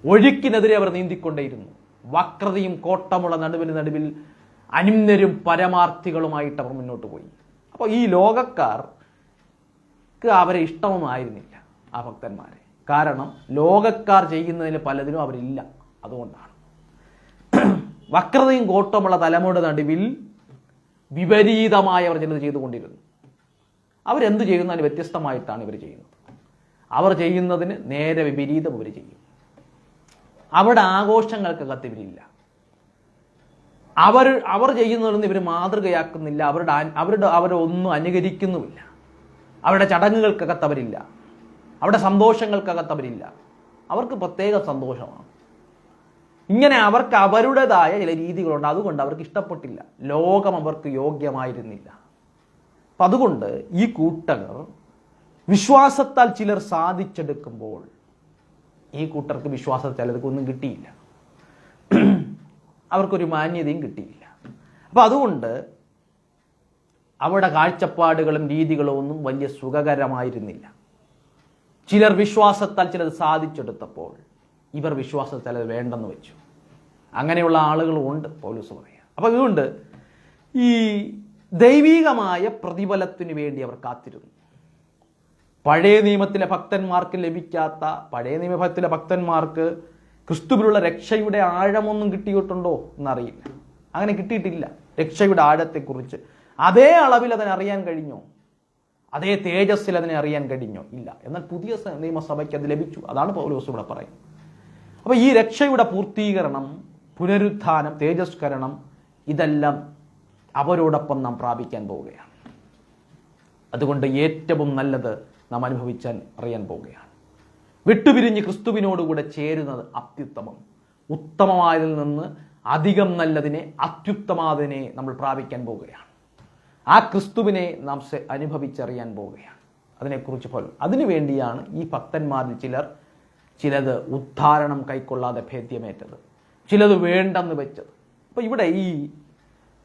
ഒഴുക്കിനെതിരെ അവർ നീന്തിക്കൊണ്ടേയിരുന്നു. വക്രതയും കോട്ടമുള്ള നടുവിൽ അനിമ്നരും പരമാർത്ഥികളുമായിട്ട് അവർ മുന്നോട്ട് പോയി. അപ്പോൾ ഈ ലോകക്കാർക്ക് അവരെ ഇഷ്ടമൊന്നും ആയിരുന്നില്ല ആ ഭക്തന്മാരെ. കാരണം ലോകക്കാർ ചെയ്യുന്നതിന് പലതിനും അവരില്ല. അതുകൊണ്ടാണ് വക്രതയും കോട്ടമുള്ള തലമുറയുടെ നടുവിൽ വിപരീതമായി അവർ ചിലത് ചെയ്തുകൊണ്ടിരുന്നു. അവരെന്ത് ചെയ്യുന്നതിന് വ്യത്യസ്തമായിട്ടാണ് ഇവർ ചെയ്യുന്നത്. അവർ ചെയ്യുന്നതിന് നേരെ വിപരീതം ഇവർ ചെയ്യും. അവരുടെ ആഘോഷങ്ങൾക്കകത്ത് ഇവരില്ല. അവർ ചെയ്യുന്നതൊന്നും ഇവർ മാതൃകയാക്കുന്നില്ല. അവരൊന്നും അനുകരിക്കുന്നുമില്ല. അവരുടെ ചടങ്ങുകൾക്കകത്ത് അവരില്ല. അവരുടെ സന്തോഷങ്ങൾക്കകത്ത് അവരില്ല. അവർക്ക് പ്രത്യേക സന്തോഷമാണ്. ഇങ്ങനെ അവർക്ക് അവരുടേതായ ചില രീതികളുണ്ട്. അതുകൊണ്ട് അവർക്ക് ഇഷ്ടപ്പെട്ടില്ല. ലോകം അവർക്ക് യോഗ്യമായിരുന്നില്ല. അപ്പം അതുകൊണ്ട് ഈ കൂട്ടർ വിശ്വാസത്താൽ ചിലർ സാധിച്ചെടുക്കുമ്പോൾ ഈ കൂട്ടർക്ക് വിശ്വാസത്താൽ ചിലർക്കൊന്നും കിട്ടിയില്ല. അവർക്കൊരു മാന്യതയും കിട്ടിയില്ല. അപ്പം അതുകൊണ്ട് അവരുടെ കാഴ്ചപ്പാടുകളും രീതികളും ഒന്നും വലിയ സുഖകരമായിരുന്നില്ല. ചിലർ വിശ്വാസത്താൽ ചിലത് സാധിച്ചെടുത്തപ്പോൾ ഇവർ വിശ്വാസത്താൽ അത് വേണ്ടെന്ന് വെച്ചു. അങ്ങനെയുള്ള ആളുകളും ഉണ്ട്, പൗലോസ് പറയാം. അപ്പം അതുകൊണ്ട് ഈ ദൈവികമായ പ്രതിഫലത്തിന് വേണ്ടി അവർ കാത്തിരുന്നു. പഴയ നിയമത്തിലെ ഭക്തന്മാർക്ക് ലഭിക്കാത്ത, പഴയ നിയമത്തിലെ ഭക്തന്മാർക്ക് ക്രിസ്തുവിലുള്ള രക്ഷയുടെ ആഴമൊന്നും കിട്ടിയിട്ടുണ്ടോ എന്നറിയില്ല. അങ്ങനെ കിട്ടിയിട്ടില്ല. രക്ഷയുടെ ആഴത്തെക്കുറിച്ച് അതേ അളവിൽ അതിനറിയാൻ കഴിഞ്ഞോ? അതേ തേജസ്സിൽ അതിനെ അറിയാൻ കഴിഞ്ഞോ? ഇല്ല. എന്നാൽ പുതിയ നിയമസഭയ്ക്ക് അത് ലഭിച്ചു. അതാണ് പൗലോസ് ഇവിടെ പറയുന്നത്. അപ്പോൾ ഈ രക്ഷയുടെ പൂർത്തീകരണം, പുനരുത്ഥാനം, തേജസ്കരണം, ഇതെല്ലാം അവരോടൊപ്പം നാം പ്രാപിക്കാൻ പോവുകയാണ്. അതുകൊണ്ട് ഏറ്റവും നല്ലത് നാം അനുഭവിച്ചാൽ അറിയാൻ പോവുകയാണ്. വിട്ടുപിരിഞ്ഞ് ക്രിസ്തുവിനോടുകൂടെ ചേരുന്നത് അത്യുത്തമം. ഉത്തമമായതിൽ നിന്ന് അധികം നല്ലതിനെ, അത്യുത്തമാതിനെ നമ്മൾ പ്രാപിക്കാൻ പോവുകയാണ്. ആ ക്രിസ്തുവിനെ നാം അനുഭവിച്ചറിയാൻ പോവുകയാണ്. അതിനെക്കുറിച്ച് പോലും അതിനു വേണ്ടിയാണ് ഈ ഭക്തന്മാരിൽ ചിലത് ഉദ്ധാരണം കൈക്കൊള്ളാതെ ഭേദ്യമേറ്റത്, ചിലത് വേണ്ടെന്ന് വെച്ചത്. അപ്പോൾ ഇവിടെ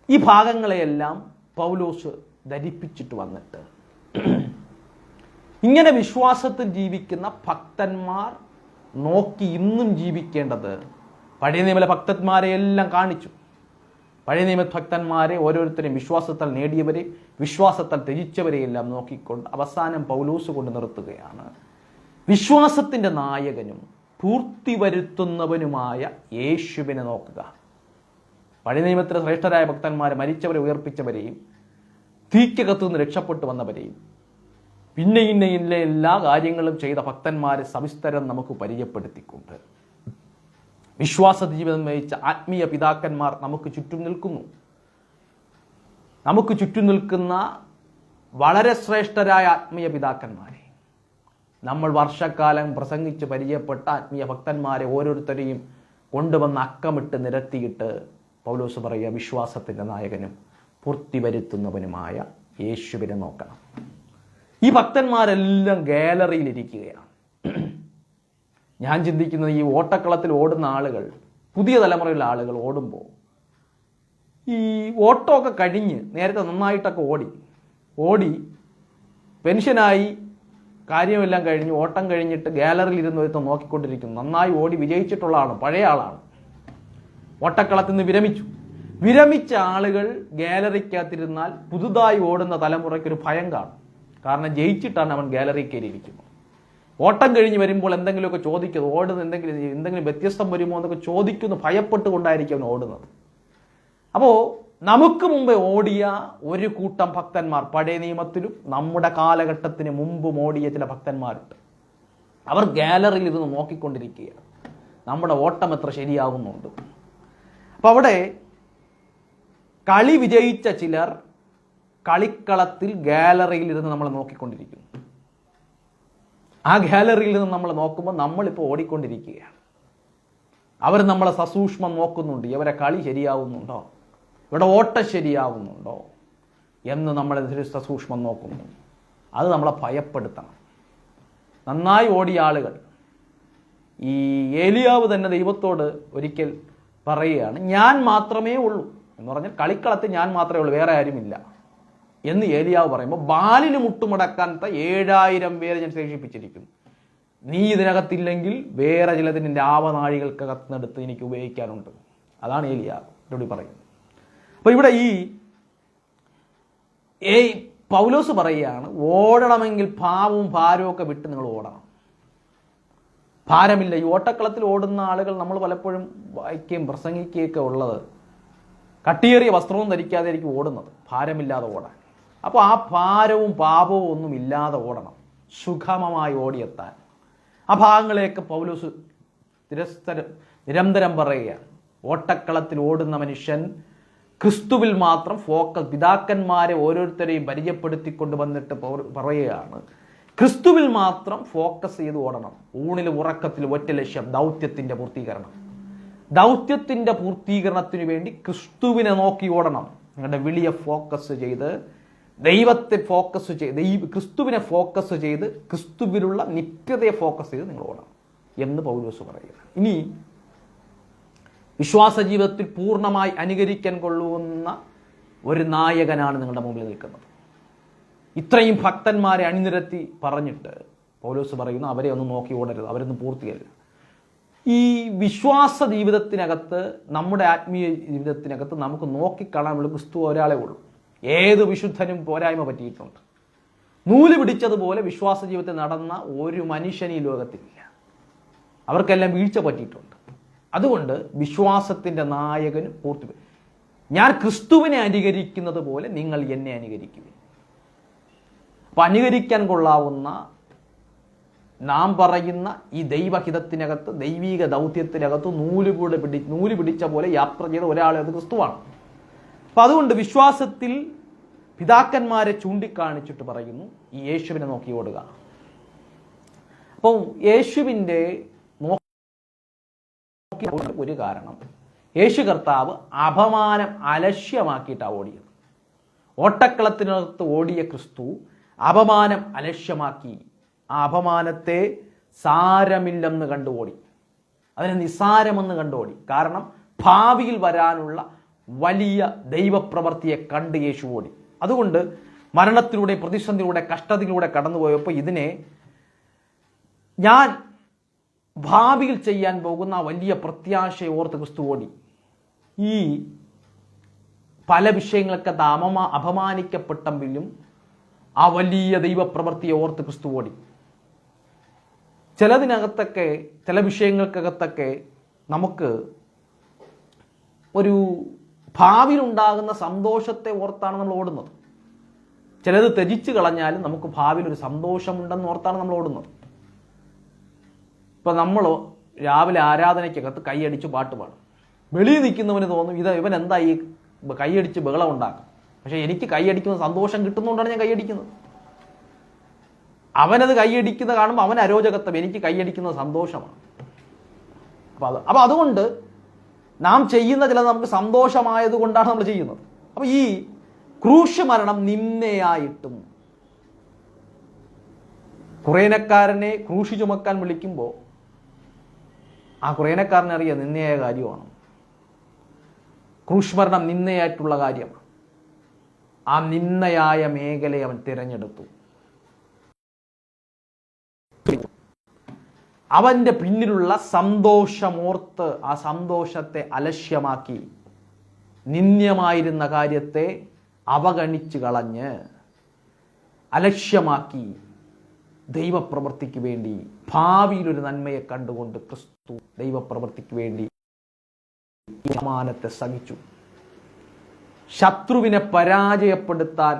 ഈ ഭാഗങ്ങളെയെല്ലാം പൗലോസ് ധരിപ്പിച്ചിട്ട് വന്നിട്ട് ഇങ്ങനെ വിശ്വാസത്തിൽ ജീവിക്കുന്ന ഭക്തന്മാർ നോക്കി ഇന്നും ജീവിക്കേണ്ടത്, പഴയ നിയമത്തിലെ ഭക്തന്മാരെയെല്ലാം കാണിച്ചു. പഴയ നിയമഭക്തന്മാരെ ഓരോരുത്തരെയും വിശ്വാസത്താൽ നേടിയവരെ, വിശ്വാസത്താൽ ത്യജിച്ചവരെയെല്ലാം നോക്കിക്കൊണ്ട് അവസാനം പൗലോസ് കൊണ്ട് നിർത്തുകയാണ്, വിശ്വാസത്തിൻ്റെ നായകനും പൂർത്തി വരുത്തുന്നവനുമായ യേശുവിനെ നോക്കുക. പഴയ നിയമത്തിലെ ശ്രേഷ്ഠരായ ഭക്തന്മാരെ, മരിച്ചവരെ ഉയർപ്പിച്ചവരെയും തീക്കകത്തുനിന്ന് രക്ഷപ്പെട്ടു വന്നവരെയും പിന്നെ എല്ലാ കാര്യങ്ങളും ചെയ്ത ഭക്തന്മാരെ സവിസ്തരം നമുക്ക് പരിചയപ്പെടുത്തിക്കൊണ്ട് വിശ്വാസ ജീവിതം നയിച്ച ആത്മീയ പിതാക്കന്മാർ നമുക്ക് ചുറ്റും നിൽക്കുന്നു. നമുക്ക് ചുറ്റും നിൽക്കുന്ന വളരെ ശ്രേഷ്ഠരായ ആത്മീയ പിതാക്കന്മാരെ, നമ്മൾ വർഷക്കാലം പ്രസംഗിച്ച് പരിചയപ്പെട്ട ആത്മീയ ഭക്തന്മാരെ ഓരോരുത്തരെയും കൊണ്ടുവന്ന് അക്കമിട്ട് നിരത്തിയിട്ട് പൗലോസ് പറയുക, വിശ്വാസത്തിൻ്റെ നായകനും പൂർത്തി വരുത്തുന്നവനുമായ യേശുവിനെ നോക്കണം. ഈ ഭക്തന്മാരെല്ലാം ഗാലറിയിലിരിക്കുകയാണ്. ഞാൻ ചിന്തിക്കുന്നത്, ഈ ഓട്ടക്കളത്തിൽ ഓടുന്ന ആളുകൾ, പുതിയ തലമുറയിലുള്ള ആളുകൾ ഓടുമ്പോൾ ഈ ഓട്ടമൊക്കെ കഴിഞ്ഞ് നേരത്തെ നന്നായിട്ടൊക്കെ ഓടി പെൻഷനായി കാര്യമെല്ലാം കഴിഞ്ഞ് ഓട്ടം കഴിഞ്ഞിട്ട് ഗാലറിയിൽ ഇരുന്ന് ഒരുത്തം നോക്കിക്കൊണ്ടിരിക്കുന്നു. നന്നായി ഓടി വിജയിച്ചിട്ടുള്ള ആളാണ്, പഴയ ആളാണ്. ഓട്ടക്കളത്തിൽ നിന്ന് വിരമിച്ച ആളുകൾ ഗാലറിക്കകത്തിരുന്നാൽ പുതുതായി ഓടുന്ന തലമുറയ്ക്കൊരു ഭയം കാണും. കാരണം ജയിച്ചിട്ടാണ് അവൻ ഗാലറി കയറിയിരിക്കുന്നത്. ഓട്ടം കഴിഞ്ഞ് വരുമ്പോൾ എന്തെങ്കിലുമൊക്കെ ചോദിക്കുന്നത്, ഓടുന്ന എന്തെങ്കിലും വ്യത്യസ്തം വരുമോ എന്നൊക്കെ ചോദിക്കുന്നു, ഭയപ്പെട്ടുകൊണ്ടായിരിക്കും അവൻ ഓടുന്നത്. അപ്പോൾ നമുക്ക് മുമ്പേ ഓടിയ ഒരു കൂട്ടം ഭക്തന്മാർ, പഴയ നിയമത്തിലും നമ്മുടെ കാലഘട്ടത്തിന് മുമ്പും ഓടിയ ചില ഭക്തന്മാരുണ്ട്. അവർ ഗാലറിയിൽ ഇരുന്ന് നോക്കിക്കൊണ്ടിരിക്കുകയാണ്, നമ്മുടെ ഓട്ടം എത്ര ശരിയാകുന്നുണ്ട്. അപ്പം അവിടെ കളി വിജയിച്ച ചിലർ കളിക്കളത്തിൽ ഗാലറിയിൽ ഇരുന്ന് നമ്മളെ നോക്കിക്കൊണ്ടിരിക്കുന്നു. ആ ഗാലറിയിൽ നിന്ന് നമ്മൾ നോക്കുമ്പോൾ നമ്മളിപ്പോൾ ഓടിക്കൊണ്ടിരിക്കുകയാണ്. അവർ നമ്മളെ സസൂക്ഷ്മം നോക്കുന്നുണ്ട്, ഇവരെ കളി ശരിയാവുന്നുണ്ടോ, ഇവിടെ ഓട്ടം ശരിയാവുന്നുണ്ടോ എന്ന് നമ്മളെ സസൂക്ഷ്മം നോക്കുന്നു. അത് നമ്മളെ ഭയപ്പെടുത്തണം. നന്നായി ഓടിയ ആളുകൾ, ഈ ഏലിയാവ് തന്നെ ദൈവത്തോട് ഒരിക്കൽ പറയുകയാണ്, ഞാൻ മാത്രമേ ഉള്ളൂ എന്ന് പറഞ്ഞാൽ കളിക്കളത്തിൽ ഞാൻ മാത്രമേ ഉള്ളൂ, വേറെ ആരുമില്ല എന്ന് ഏലിയാവ് പറയുമ്പോൾ, ബാലിന് മുട്ടുമടക്കാത്ത 7000 പേരെ ഞാൻ ശേഷിപ്പിച്ചിരിക്കുന്നു, നീ ഇതിനകത്തില്ലെങ്കിൽ വേറെ ചിലത് നിന്റെ ആവനാഴികൾക്കകത്തുനിന്നെടുത്ത് എനിക്ക് ഉപയോഗിക്കാനുണ്ട്. അതാണ് ഏലിയാവ് ഇവിടെ പറയുന്നത്. അപ്പോൾ ഇവിടെ ഈ പൗലോസ് പറയുകയാണ്, ഓടണമെങ്കിൽ പാവവും ഭാരവും ഒക്കെ വിട്ട് നിങ്ങൾ ഓടണം. ഭാരമില്ല. ഈ ഓട്ടക്കളത്തിൽ ഓടുന്ന ആളുകൾ നമ്മൾ പലപ്പോഴും വായിക്കുകയും പ്രസംഗിക്കുകയൊക്കെ ഉള്ളത് കട്ടിയേറിയ വസ്ത്രവും ധരിക്കാതെ ആയിരിക്കും ഓടുന്നത്, ഭാരമില്ലാതെ ഓടാൻ. അപ്പോൾ ആ ഭാരവും പാപവും ഒന്നും ഇല്ലാതെ ഓടണം, സുഗമമായി ഓടിയെത്താൻ. ആ ഭാഗങ്ങളെയൊക്കെ പൗലോസ് നിരന്തരം പറയുകയാണ്. ഓട്ടക്കളത്തിൽ ഓടുന്ന മനുഷ്യൻ ക്രിസ്തുവിൽ മാത്രം ഫോക്കസ്, പിതാക്കന്മാരെ ഓരോരുത്തരെയും പരിചയപ്പെടുത്തിക്കൊണ്ട് വന്നിട്ട് പറയുകയാണ്, ക്രിസ്തുവിൽ മാത്രം ഫോക്കസ് ചെയ്ത് ഓടണം. ഊണിലും ഉറക്കത്തിലും ഒറ്റ ലക്ഷ്യം, ദൗത്യത്തിൻ്റെ പൂർത്തീകരണം. ദൗത്യത്തിൻ്റെ പൂർത്തീകരണത്തിന് വേണ്ടി ക്രിസ്തുവിനെ നോക്കി ഓടണം. നിങ്ങളുടെ വിളിയെ ഫോക്കസ് ചെയ്ത്, ദൈവത്തെ ഫോക്കസ് ചെയ്ത്, ക്രിസ്തുവിനെ ഫോക്കസ് ചെയ്ത്, ക്രിസ്തുവിലുള്ള നിത്യതയെ ഫോക്കസ് ചെയ്ത് നിങ്ങൾ ഓടണം എന്ന് പൗലോസ് പറയുക. ഇനി വിശ്വാസ ജീവിതത്തിൽ പൂർണ്ണമായി അനുകരിക്കാൻ കൊള്ളുന്ന ഒരു നായകനാണ് നിങ്ങളുടെ മുമ്പിൽ നിൽക്കുന്നത്. ഇത്രയും ഭക്തന്മാരെ അണിനിരത്തി പറഞ്ഞിട്ട് പൗലോസ് പറയുന്നു, അവരെ ഒന്നും നോക്കി ഓടരുത്, അവരൊന്നും പൂർത്തിയല്ല. ഈ വിശ്വാസ ജീവിതത്തിനകത്ത്, നമ്മുടെ ആത്മീയ ജീവിതത്തിനകത്ത് നമുക്ക് നോക്കിക്കാണാനുള്ള ക്രിസ്തു ഒരാളെ ഉള്ളൂ. ഏത് വിശുദ്ധനും പോരായ്മ പറ്റിയിട്ടുണ്ട്. നൂല് പിടിച്ചതുപോലെ വിശ്വാസ ജീവിതത്തിൽ നടന്ന ഒരു മനുഷ്യൻ ഈ ലോകത്തിലില്ല. അവർക്കെല്ലാം വീഴ്ച പറ്റിയിട്ടുണ്ട്. അതുകൊണ്ട് വിശ്വാസത്തിൻ്റെ നായകന് പൂർത്തി, ഞാൻ ക്രിസ്തുവിനെ അനുകരിക്കുന്നത് പോലെ നിങ്ങൾ എന്നെ അനുകരിക്കുക. അപ്പം അനുകരിക്കാൻ കൊള്ളാവുന്ന, നാം പറയുന്ന ഈ ദൈവഹിതത്തിനകത്ത്, ദൈവീക ദൗത്യത്തിനകത്ത് നൂല് പിടിച്ച പോലെ യാത്ര ചെയ്ത ഒരാളെ അത് ക്രിസ്തുവാണ്. അപ്പം അതുകൊണ്ട് വിശ്വാസത്തിൽ പിതാക്കന്മാരെ ചൂണ്ടിക്കാണിച്ചിട്ട് പറയുന്നു, ഈ യേശുവിനെ നോക്കി ഓടുക. അപ്പോൾ യേശുവിൻ്റെ ഒരു കാരണം, യേശു കർത്താവ് അപമാനം അലക്ഷ്യമാക്കിയിട്ടാണ് ഓടിയത്. ഓട്ടക്കളത്തിനകത്ത് ഓടിയ ക്രിസ്തു അപമാനം അലക്ഷ്യമാക്കി, ആ അപമാനത്തെ സാരമില്ലെന്ന് കണ്ടു ഓടി, അതിനെ നിസാരമെന്ന് കണ്ടോടി. കാരണം ഭാവിയിൽ വരാനുള്ള വലിയ ദൈവപ്രവൃത്തിയെ കണ്ട് യേശു ഓടി. അതുകൊണ്ട് മരണത്തിലൂടെ, പ്രതിസന്ധിയിലൂടെ, കഷ്ടതയിലൂടെ കടന്നുപോയപ്പോൾ ഇതിനെ ഞാൻ ഭാവിയിൽ ചെയ്യാൻ പോകുന്ന വലിയ പ്രത്യാശയെ ഓർത്ത് ക്രിസ്തു ഓടി. ഈ പല വിഷയങ്ങൾക്കകത്ത് അപമാനിക്കപ്പെട്ടെങ്കിലും ആ വലിയ ദൈവപ്രവൃത്തിയെ ഓർത്ത് ക്രിസ്തു ഓടി. ചിലതിനകത്തൊക്കെ, ചില വിഷയങ്ങൾക്കകത്തൊക്കെ നമുക്ക് ഒരു ഭാവിയിലുണ്ടാകുന്ന സന്തോഷത്തെ ഓർത്താണ് നമ്മൾ ഓടുന്നത്. ചിലത് ത്യജിച്ച് കളഞ്ഞാലും നമുക്ക് ഭാവിയിൽ ഒരു സന്തോഷമുണ്ടെന്ന് ഓർത്താണ് നമ്മൾ ഓടുന്നത്. ഇപ്പം നമ്മൾ രാവിലെ ആരാധനയ്ക്കകത്ത് കൈയടിച്ച് പാട്ട് പാടും. വെളിയിൽ നിൽക്കുന്നവന് തോന്നും ഇവൻ എന്താ ഈ കൈയടിച്ച് ബഹളം ഉണ്ടാക്കും. പക്ഷെ എനിക്ക് കൈയടിക്കുന്ന സന്തോഷം കിട്ടുന്നതുകൊണ്ടാണ് ഞാൻ കൈയടിക്കുന്നത്. അവനത് കൈയടിക്കുന്ന കാണുമ്പോൾ അവൻ അരോചകത്വം, എനിക്ക് കൈയടിക്കുന്നത് സന്തോഷമാണ്. അപ്പം അതുകൊണ്ട് നാം ചെയ്യുന്ന ചിലത് നമുക്ക് സന്തോഷമായത് കൊണ്ടാണ് നമ്മൾ ചെയ്യുന്നത്. അപ്പം ഈ ക്രൂശ് മരണം നിന്നയായിട്ടും കുറേനക്കാരനെ ക്രൂശ് ചുമക്കാൻ വിളിക്കുമ്പോൾ ആ കുറേനക്കാരനറിയാം നിന്നയായ കാര്യമാണ്. ക്രൂശ് മരണം നിന്നയായിട്ടുള്ള കാര്യമാണ്. ആ നിന്നയായ മേഖലയെ അവൻ തിരഞ്ഞെടുത്തു. അവൻ്റെ പിന്നിലുള്ള സന്തോഷമോർത്ത് ആ സന്തോഷത്തെ അലക്ഷ്യമാക്കി നിന്ദ്യമായിരുന്ന കാര്യത്തെ അവഗണിച്ച് കളഞ്ഞ് അലക്ഷ്യമാക്കി ദൈവപ്രവൃത്തിക്ക് വേണ്ടി ഭാവിയിലൊരു നന്മയെ കണ്ടുകൊണ്ട് ക്രിസ്തു ദൈവപ്രവൃത്തിക്ക് വേണ്ടി അപമാനത്തെ സഹിച്ചു. ശത്രുവിനെ പരാജയപ്പെടുത്താൻ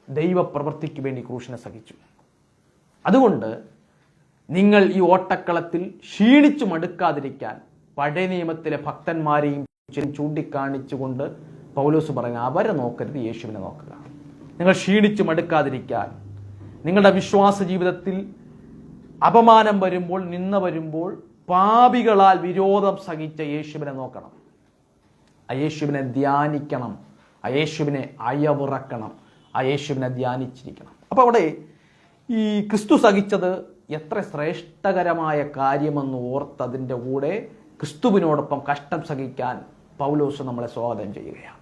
ദൈവപ്രവൃത്തിക്ക് വേണ്ടി ക്രൂശിനെ സഹിച്ചു. അതുകൊണ്ട് നിങ്ങൾ ഈ ഓട്ടക്കളത്തിൽ ക്ഷീണിച്ചു മടുക്കാതിരിക്കാൻ പഴയ നിയമത്തിലെ ഭക്തന്മാരെയും ചൂണ്ടിക്കാണിച്ചുകൊണ്ട് പൗലോസ് പറയുന്നത് അവരെ നോക്കരുത്, യേശുവിനെ നോക്കുക. നിങ്ങൾ ക്ഷീണിച്ചു മടുക്കാതിരിക്കാൻ, നിങ്ങളുടെ വിശ്വാസ ജീവിതത്തിൽ അപമാനം വരുമ്പോൾ, നിന്ന വരുമ്പോൾ പാപികളാൽ വിരോധം സഹിച്ച യേശുവിനെ നോക്കണം. ആ യേശുവിനെ ധ്യാനിക്കണം, ആ യേശുവിനെ അയവിറക്കണം, ആ യേശുവിനെ ധ്യാനിച്ചിരിക്കണം. അപ്പോൾ അവിടെ ഈ ക്രിസ്തു സഹിച്ചത് എത്ര ശ്രേഷ്ഠകരമായ കാര്യമെന്ന് ഓർത്തതിൻ്റെ കൂടെ ക്രിസ്തുവിനോടൊപ്പം കഷ്ടം സഹിക്കാൻ പൗലോസ് നമ്മളെ സ്വാഗതം ചെയ്യുകയാണ്.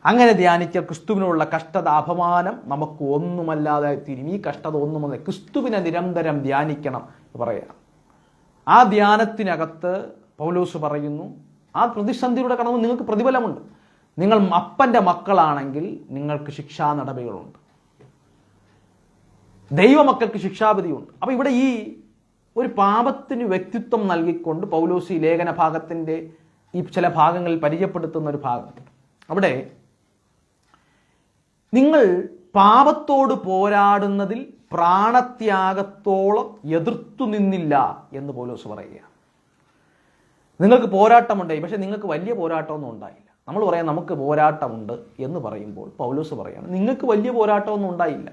അങ്ങനെ ധ്യാനിച്ച ക്രിസ്തുവിനുള്ള കഷ്ടത, അപമാനം നമുക്ക് ഒന്നുമല്ലാതെ തീരും. ഈ കഷ്ടത ഒന്നുമല്ല, ക്രിസ്തുവിനെ നിരന്തരം ധ്യാനിക്കണം പറയുക. ആ ധ്യാനത്തിനകത്ത് പൗലോസ് പറയുന്നു, ആ പ്രതിസന്ധിയുടെ കടന്ന് നിങ്ങൾക്ക് പ്രതിഫലമുണ്ട്. നിങ്ങൾ അപ്പൻ്റെ മക്കളാണെങ്കിൽ നിങ്ങൾക്ക് ശിക്ഷാ നടപടികളുണ്ട്, ദൈവമക്കൾക്ക് ശിക്ഷാവിധിയുണ്ട്. അപ്പോൾ ഇവിടെ ഈ ഒരു പാപത്തിന് വ്യക്തിത്വം നൽകിക്കൊണ്ട് പൗലോസ് ഈ ലേഖന ഭാഗത്തിൻ്റെ ഈ ചില ഭാഗങ്ങളിൽ പരിചയപ്പെടുത്തുന്ന ഒരു ഭാഗം. അവിടെ നിങ്ങൾ പാപത്തോട് പോരാടുന്നതിൽ പ്രാണത്യാഗത്തോളം എതിർത്തു നിന്നില്ല എന്ന് പൗലോസ് പറയുക. നിങ്ങൾക്ക് പോരാട്ടമുണ്ടായി, പക്ഷെ നിങ്ങൾക്ക് വലിയ പോരാട്ടമൊന്നും ഉണ്ടായില്ല. നമ്മൾ പറയാം നമുക്ക് പോരാട്ടമുണ്ട് എന്ന് പറയുമ്പോൾ പൗലോസ് പറയാണ് നിങ്ങൾക്ക് വലിയ പോരാട്ടമൊന്നും ഉണ്ടായില്ല,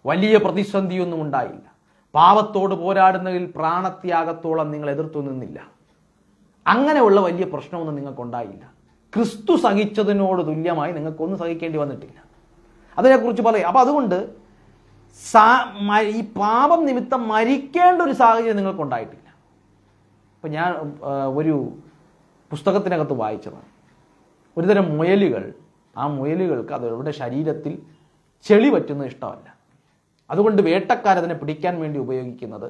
വലിയ പ്രതിസന്ധിയൊന്നും ഉണ്ടായില്ല. പാപത്തോട് പോരാടുന്നതിൽ പ്രാണത്യാഗത്തോളം നിങ്ങൾ എതിർത്തു നിന്നില്ല. അങ്ങനെയുള്ള വലിയ പ്രശ്നമൊന്നും നിങ്ങൾക്കുണ്ടായില്ല. ക്രിസ്തു സഹിച്ചതിനോട് തുല്യമായി നിങ്ങൾക്കൊന്നും സഹിക്കേണ്ടി വന്നിട്ടില്ല. അതിനെക്കുറിച്ച് പറയും. അപ്പം അതുകൊണ്ട് ഈ പാപം നിമിത്തം മരിക്കേണ്ട ഒരു സാഹചര്യം നിങ്ങൾക്കുണ്ടായിട്ടില്ല. ഇപ്പം ഞാൻ ഒരു പുസ്തകത്തിനകത്ത് വായിച്ചതാണ്, ഒരുതരം മുയലുകൾ, ആ മുയലുകൾക്ക് അവരുടെ ശരീരത്തിൽ ചെളി പറ്റുന്നത് ഇഷ്ടമല്ല. അതുകൊണ്ട് വേട്ടക്കാരതിനെ പിടിക്കാൻ വേണ്ടി ഉപയോഗിക്കുന്നത്,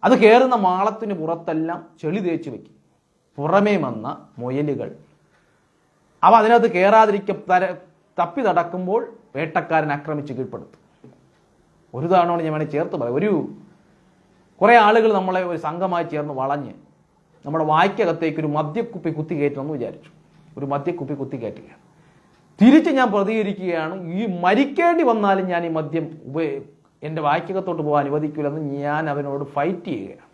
അത് കയറുന്ന മാളത്തിന് പുറത്തെല്ലാം ചെളി തേച്ച് വയ്ക്കും. പുറമേ വന്ന മുയലുകൾ അവ അതിനകത്ത് കയറാതിരിക്കാൻ തപ്പി നടക്കുമ്പോൾ വേട്ടക്കാരൻ ആക്രമിച്ച് കീഴ്പ്പെടുത്തും. ഒരു തവണ ഞാൻ വേണമെങ്കിൽ ചേർത്ത് പറയാം. കുറേ ആളുകൾ നമ്മളെ ഒരു സംഘമായി ചേർന്ന് വളഞ്ഞ് നമ്മുടെ വായ്ക്കകത്തേക്ക് ഒരു മദ്യക്കുപ്പി കുത്തി കയറ്റണമെന്ന് വിചാരിച്ചു. ഒരു മദ്യക്കുപ്പി കുത്തി കയറ്റുകയാണ്. തിരിച്ച് ഞാൻ പ്രതികരിക്കുകയാണ്, ഈ മരിക്കേണ്ടി വന്നാലും ഞാൻ ഈ മദ്യം എൻ്റെ വായ്ക്കകത്തോട്ട് പോകാൻ അനുവദിക്കില്ലെന്ന് ഞാൻ അവനോട് ഫൈറ്റ് ചെയ്യുകയാണ്.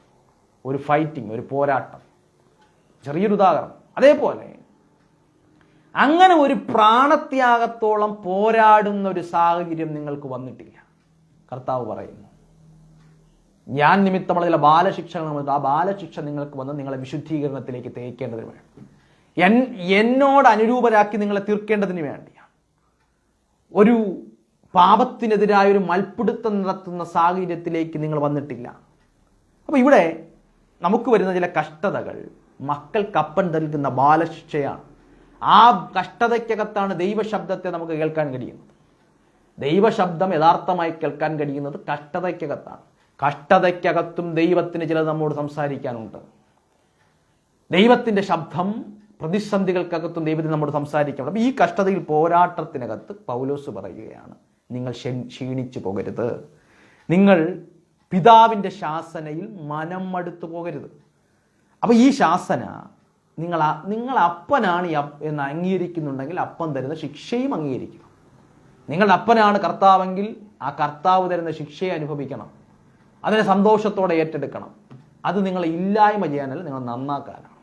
ഒരു ഫൈറ്റിംഗ്, ഒരു പോരാട്ടം. ചെറിയൊരു ഉദാഹരണം. അതേപോലെ അങ്ങനെ ഒരു പ്രാണത്യാഗത്തോളം പോരാടുന്ന ഒരു സാഹചര്യം നിങ്ങൾക്ക് വന്നിട്ടില്ല. കർത്താവ് പറയുന്നു, ഞാൻ നിമിത്തമുള്ള ചില ബാലശിക്ഷകൾ, ആ ബാലശിക്ഷ നിങ്ങൾക്ക് വന്ന് നിങ്ങളെ വിശുദ്ധീകരണത്തിലേക്ക് തേക്കേണ്ടതിന് വേണം, എന്നോട് അനുരൂപരാക്കി നിങ്ങളെ തീർക്കേണ്ടതിന് വേണ്ടിയാണ്. ഒരു പാപത്തിനെതിരായ ഒരു മൽപ്പിടുത്തം നടത്തുന്ന സാഹചര്യത്തിലേക്ക് നിങ്ങൾ വന്നിട്ടില്ല. അപ്പോൾ ഇവിടെ നമുക്ക് വരുന്ന ചില കഷ്ടതകൾ മക്കൾക്കപ്പൻ നൽകുന്ന ബാലശിക്ഷയാണ്. ആ കഷ്ടതയ്ക്കകത്താണ് ദൈവശബ്ദത്തെ നമുക്ക് കേൾക്കാൻ കഴിയുന്നത്. ദൈവശബ്ദം യഥാർത്ഥമായി കേൾക്കാൻ കഴിയുന്നത് കഷ്ടതയ്ക്കകത്താണ്. കഷ്ടതയ്ക്കകത്തും ദൈവത്തിന് ചിലത് നമ്മോട് സംസാരിക്കാനുണ്ട്. ദൈവത്തിൻ്റെ ശബ്ദം പ്രതിസന്ധികൾക്കകത്തും ദൈവത്തിന് നമ്മോട് സംസാരിക്കണം. അപ്പം ഈ കഷ്ടതയിൽ പോരാട്ടത്തിനകത്ത് പൗലോസ് പറയുകയാണ്, നിങ്ങൾ ക്ഷീണിച്ചു പോകരുത്, നിങ്ങൾ പിതാവിൻ്റെ ശാസനയിൽ മനം മടുത്തു പോകരുത്. അപ്പോൾ ഈ ശാസന നിങ്ങൾ അപ്പനാണ് എന്ന് അംഗീകരിക്കുന്നുണ്ടെങ്കിൽ അപ്പൻ തരുന്ന ശിക്ഷയും അംഗീകരിക്കണം. നിങ്ങളുടെ അപ്പനാണ് കർത്താവെങ്കിൽ ആ കർത്താവ് തരുന്ന ശിക്ഷയെ അനുഭവിക്കണം, അതിനെ സന്തോഷത്തോടെ ഏറ്റെടുക്കണം. അത് നിങ്ങളെ ഇല്ലായ്മ ചെയ്യാനല്ല, നിങ്ങൾ നന്നാക്കാനാണ്.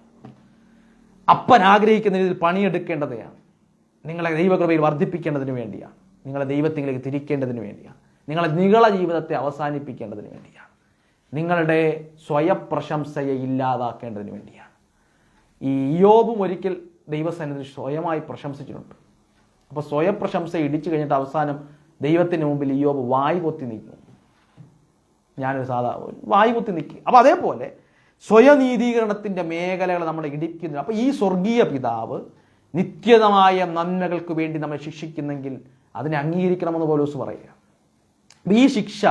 അപ്പൻ ആഗ്രഹിക്കുന്ന രീതിയിൽ പണിയെടുക്കേണ്ടതാണ്, നിങ്ങളെ ദൈവകൃപയിൽ വർദ്ധിപ്പിക്കേണ്ടതിന് വേണ്ടിയാണ്, നിങ്ങളെ ദൈവത്തിലേക്ക് തിരിക്കേണ്ടതിന് വേണ്ടിയാണ്, നിങ്ങളെ ജീവിതത്തെ അവസാനിപ്പിക്കേണ്ടതിന് വേണ്ടിയാണ്, നിങ്ങളുടെ സ്വയപ്രശംസയെ ഇല്ലാതാക്കേണ്ടതിന് വേണ്ടിയാണ്. ഈ ഇയ്യോബും ഒരിക്കൽ ദൈവസന്നിധിയിൽ സ്വയമായി പ്രശംസിച്ചിട്ടുണ്ട്. അപ്പോൾ സ്വയപ്രശംസ ഇടിച്ചു കഴിഞ്ഞിട്ട് അവസാനം ദൈവത്തിന് മുമ്പിൽ ഇയ്യോബ് വായ് പൊത്തി നിൽക്കും. ഞാനൊരു വായ് പൊത്തി നിൽക്കും. അപ്പോൾ അതേപോലെ സ്വയനീതീകരണത്തിൻ്റെ മേഖലകൾ നമ്മൾ ഇടിക്കുന്നു. അപ്പോൾ ഈ സ്വർഗീയ പിതാവ് നിത്യതമായ നന്മകൾക്ക് വേണ്ടി നമ്മളെ ശിക്ഷിക്കുന്നെങ്കിൽ അതിനെ അംഗീകരിക്കണമെന്ന് പൗലോസ് പറയുക. ഈ ശിക്ഷ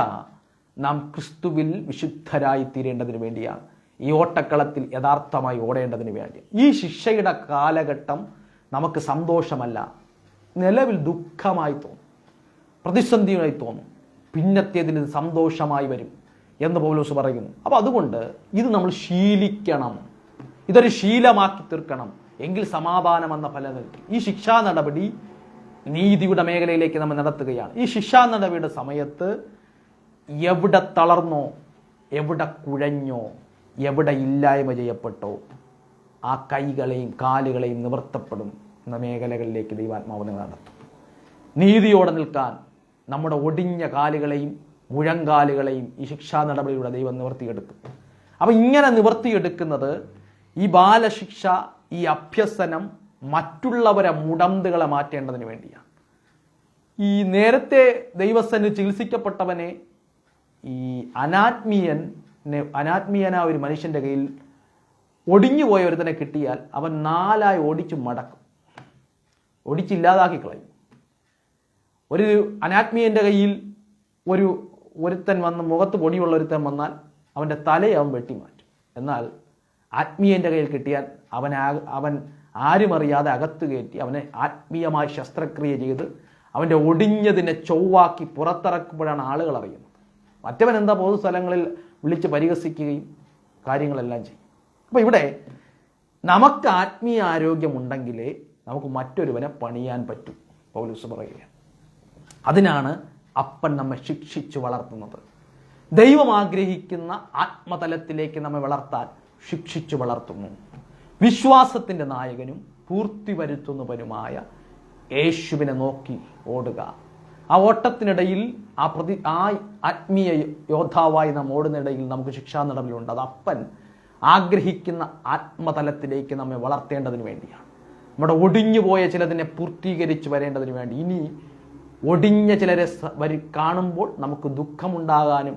നാം ക്രിസ്തുവിൽ വിശുദ്ധരായി തീരേണ്ടതിന് വേണ്ടിയാണ്, ഈ ഓട്ടക്കളത്തിൽ യഥാർത്ഥമായി ഓടേണ്ടതിന് വേണ്ടി. ഈ ശിക്ഷയുടെ കാലഘട്ടം നമുക്ക് സന്തോഷമല്ല, നിലവിൽ ദുഃഖമായി തോന്നും, പ്രതിസന്ധിയായി തോന്നും, പിന്നത്തേതിൽ ഇത് സന്തോഷമായി വരും എന്ന് പൗലോസ് പറയുന്നു. അപ്പോൾ അതുകൊണ്ട് ഇത് നമ്മൾ ശീലിക്കണം, ഇതൊരു ശീലമാക്കി തീർക്കണം, എങ്കിൽ സമാധാനം എന്ന ഫലം നൽകി. ഈ ശിക്ഷാ നടപടി നീതിയുടെ മേഖലയിലേക്ക് നമ്മൾ നടത്തുകയാണ്. ഈ ശിക്ഷാ നടപടിയുടെ സമയത്ത് എവിടെ തളർന്നോ, എവിടെ കുഴഞ്ഞോ, എവിടെ ഇല്ലായ്മ ചെയ്യപ്പെട്ടോ ആ കൈകളെയും കാലുകളെയും നിവർത്തപ്പെടും എന്ന മേഖലകളിലേക്ക് ദൈവാത്മാവിനെ നടത്തും. നീതിയോടെ നിൽക്കാൻ നമ്മുടെ ഒടിഞ്ഞ കാലുകളെയും മുഴങ്കാലുകളെയും ഈ ശിക്ഷാ നടപടിയിലൂടെ ദൈവം നിവർത്തിയെടുക്കും. അപ്പം ഇങ്ങനെ നിവർത്തിയെടുക്കുന്നത് ഈ ബാലശിക്ഷ, ഈ അഭ്യസനം മറ്റുള്ളവരെ മുടന്തുകളെ മാറ്റേണ്ടതിന് വേണ്ടിയാണ്. ഈ നേരത്തെ ദൈവസന്നിധി ചികിത്സിക്കപ്പെട്ടവനെ ഈ അനാത്മീയനായ ഒരു മനുഷ്യൻ്റെ കയ്യിൽ ഒടിഞ്ഞുപോയ ഒരുത്തനെ കിട്ടിയാൽ അവൻ 4 ഓടിച്ചു മടക്കും, ഒടിച്ചില്ലാതാക്കി കളയും. ഒരു അനാത്മീയൻ്റെ കയ്യിൽ ഒരുത്തൻ വന്ന് മുഖത്ത് പൊടിയുള്ള ഒരുത്തൻ വന്നാൽ അവൻ്റെ തലയെ അവൻ വെട്ടിമാറ്റും. എന്നാൽ ആത്മീയൻ്റെ കയ്യിൽ കിട്ടിയാൽ അവൻ ആരും അറിയാതെ അകത്ത് കയറ്റി അവനെ ആത്മീയമായി ശസ്ത്രക്രിയ ചെയ്ത് അവൻ്റെ ഒടിഞ്ഞതിനെ ചൊവ്വാക്കി പുറത്തിറക്കുമ്പോഴാണ് ആളുകൾ അറിയുന്നത്. മറ്റവൻ എന്താ പൊതുസ്ഥലങ്ങളിൽ വിളിച്ച് പരിഹസിക്കുകയും കാര്യങ്ങളെല്ലാം ചെയ്യും. അപ്പോൾ ഇവിടെ നമുക്ക് ആത്മീയ ആരോഗ്യമുണ്ടെങ്കിലേ നമുക്ക് മറ്റൊരുവനെ പണിയാൻ പറ്റും, പൗലോസ് പറയുകയാണ്. അതിനാണ് അപ്പൻ നമ്മെ ശിക്ഷിച്ചു വളർത്തുന്നത്. ദൈവം ആഗ്രഹിക്കുന്ന ആത്മതലത്തിലേക്ക് നമ്മെ വളർത്താൻ ശിക്ഷിച്ചു വളർത്തുന്നു. വിശ്വാസത്തിൻ്റെ നായകനും പൂർത്തി വരുത്തുന്നവനുമായ യേശുവിനെ നോക്കി ഓടുക. ആ ഓട്ടത്തിനിടയിൽ ആ ആത്മീയ യോദ്ധാവായി നാം ഓടുന്നിടയിൽ നമുക്ക് ശിക്ഷാ നടപടിയുണ്ട്. അത് അപ്പൻ ആഗ്രഹിക്കുന്ന ആത്മതലത്തിലേക്ക് നമ്മെ വളർത്തേണ്ടതിന് വേണ്ടിയാണ്. നമ്മുടെ ഒടിഞ്ഞുപോയ ചിലതിനെ പൂർത്തീകരിച്ച് വരേണ്ടതിന് വേണ്ടി. ഇനി ഒടിഞ്ഞ ചിലരെ കാണുമ്പോൾ നമുക്ക് ദുഃഖമുണ്ടാകാനും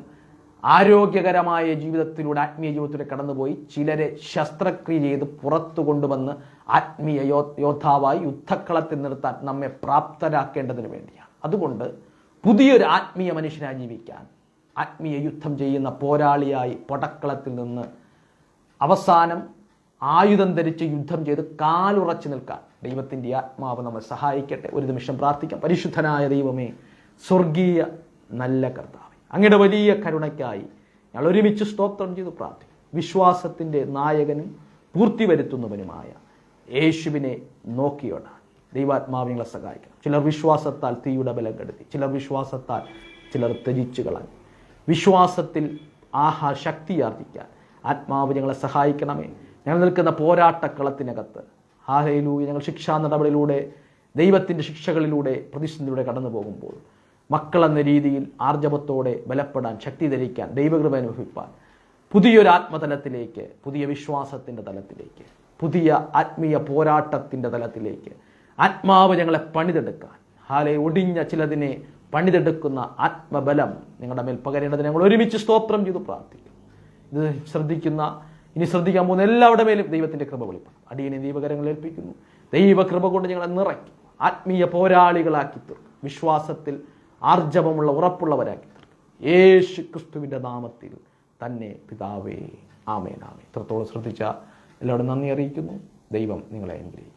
ആരോഗ്യകരമായ ജീവിതത്തിലൂടെ ആത്മീയ ജീവിതത്തിലൂടെ കടന്നുപോയി ചിലരെ ശസ്ത്രക്രിയ ചെയ്ത് പുറത്തു കൊണ്ടുവന്ന് ആത്മീയ യോദ്ധാവായി യുദ്ധക്കളത്തിൽ നിർത്താൻ നമ്മെ പ്രാപ്തരാക്കേണ്ടതിന് വേണ്ടിയാണ്. അതുകൊണ്ട് പുതിയൊരു ആത്മീയ മനുഷ്യനായി ജീവിക്കാൻ, ആത്മീയ യുദ്ധം ചെയ്യുന്ന പോരാളിയായി പടക്കളത്തിൽ നിന്ന് അവസാനം ആയുധം ധരിച്ച് യുദ്ധം ചെയ്ത് കാലുറച്ചു നിൽക്കാൻ ദൈവത്തിൻ്റെ ആത്മാവ് നമ്മെ സഹായിക്കട്ടെ. ഒരു നിമിഷം പ്രാർത്ഥിക്കാം. പരിശുദ്ധനായ ദൈവമേ, സ്വർഗീയ നല്ല കർത്താവേ, അങ്ങയുടെ വലിയ കരുണയ്ക്കായി ഞങ്ങൾ ഒരുമിച്ച് സ്തോത്രം ചെയ്ത് പ്രാർത്ഥിക്കും. വിശ്വാസത്തിൻ്റെ നായകനും പൂർത്തി വരുത്തുന്നവനുമായ യേശുവിനെ നോക്കിയോടാൻ ദൈവാത്മാവ് ഞങ്ങളെ സഹായിക്കണം. ചിലർ വിശ്വാസത്താൽ തീയുടെ ബലം കെടുത്തി, ചിലർ വിശ്വാസത്താൽ ത്യജിച്ചു കളഞ്ഞു. വിശ്വാസത്തിൽ ശക്തിയാർജിക്കാൻ ആത്മാവ് ഞങ്ങളെ സഹായിക്കണമേ. ഞങ്ങൾ നിൽക്കുന്ന പോരാട്ടക്കളത്തിനകത്ത് ഹല്ലേലൂയ, ഞങ്ങൾ ശിക്ഷാ നടപടിയിലൂടെ ദൈവത്തിൻ്റെ ശിക്ഷകളിലൂടെ പ്രതിസന്ധിയിലൂടെ കടന്നു പോകുമ്പോൾ മക്കളെന്ന രീതിയിൽ ആർജവത്തോടെ ബലപ്പെടാൻ, ശക്തി ധരിക്കാൻ, ദൈവകൃപ അനുഭവിപ്പാൻ, പുതിയൊരു ആത്മതലത്തിലേക്ക്, പുതിയ വിശ്വാസത്തിൻ്റെ തലത്തിലേക്ക്, പുതിയ ആത്മീയ പോരാട്ടത്തിൻ്റെ തലത്തിലേക്ക് ആത്മാവ് ഞങ്ങളെ പണിതെടുക്കാൻ, ഒടിഞ്ഞ ചിലതിനെ പണിതെടുക്കുന്ന ആത്മബലം നിങ്ങളുടെ മേൽ പകരേണ്ടതിന് ഞങ്ങൾ ഒരുമിച്ച് സ്തോത്രം ചെയ്ത് പ്രാർത്ഥിക്കും. ഇത് ഇനി ശ്രദ്ധിക്കാൻ പോകുന്ന എല്ലാവരുടെ മേലും ദൈവത്തിൻ്റെ കൃപ വെളിപ്പെടും. അടിയനെ ദൈവകരങ്ങൾ ഏൽപ്പിക്കുന്നു. ദൈവകൃപ കൊണ്ട് ഞങ്ങളെ നിറയ്ക്കും, ആത്മീയ പോരാളികളാക്കി തീർക്കും, വിശ്വാസത്തിൽ ആർജവമുള്ള ഉറപ്പുള്ളവരാക്കി തീർക്കും. യേശു ക്രിസ്തുവിൻ്റെ നാമത്തിൽ തന്നെ പിതാവേ, ആമേൻ ആമേൻ. ഇത്രത്തോളം ശ്രദ്ധിച്ച എല്ലാവരും നന്ദി അറിയിക്കുന്നു. ദൈവം നിങ്ങളെ അനുഗ്രഹിക്കും.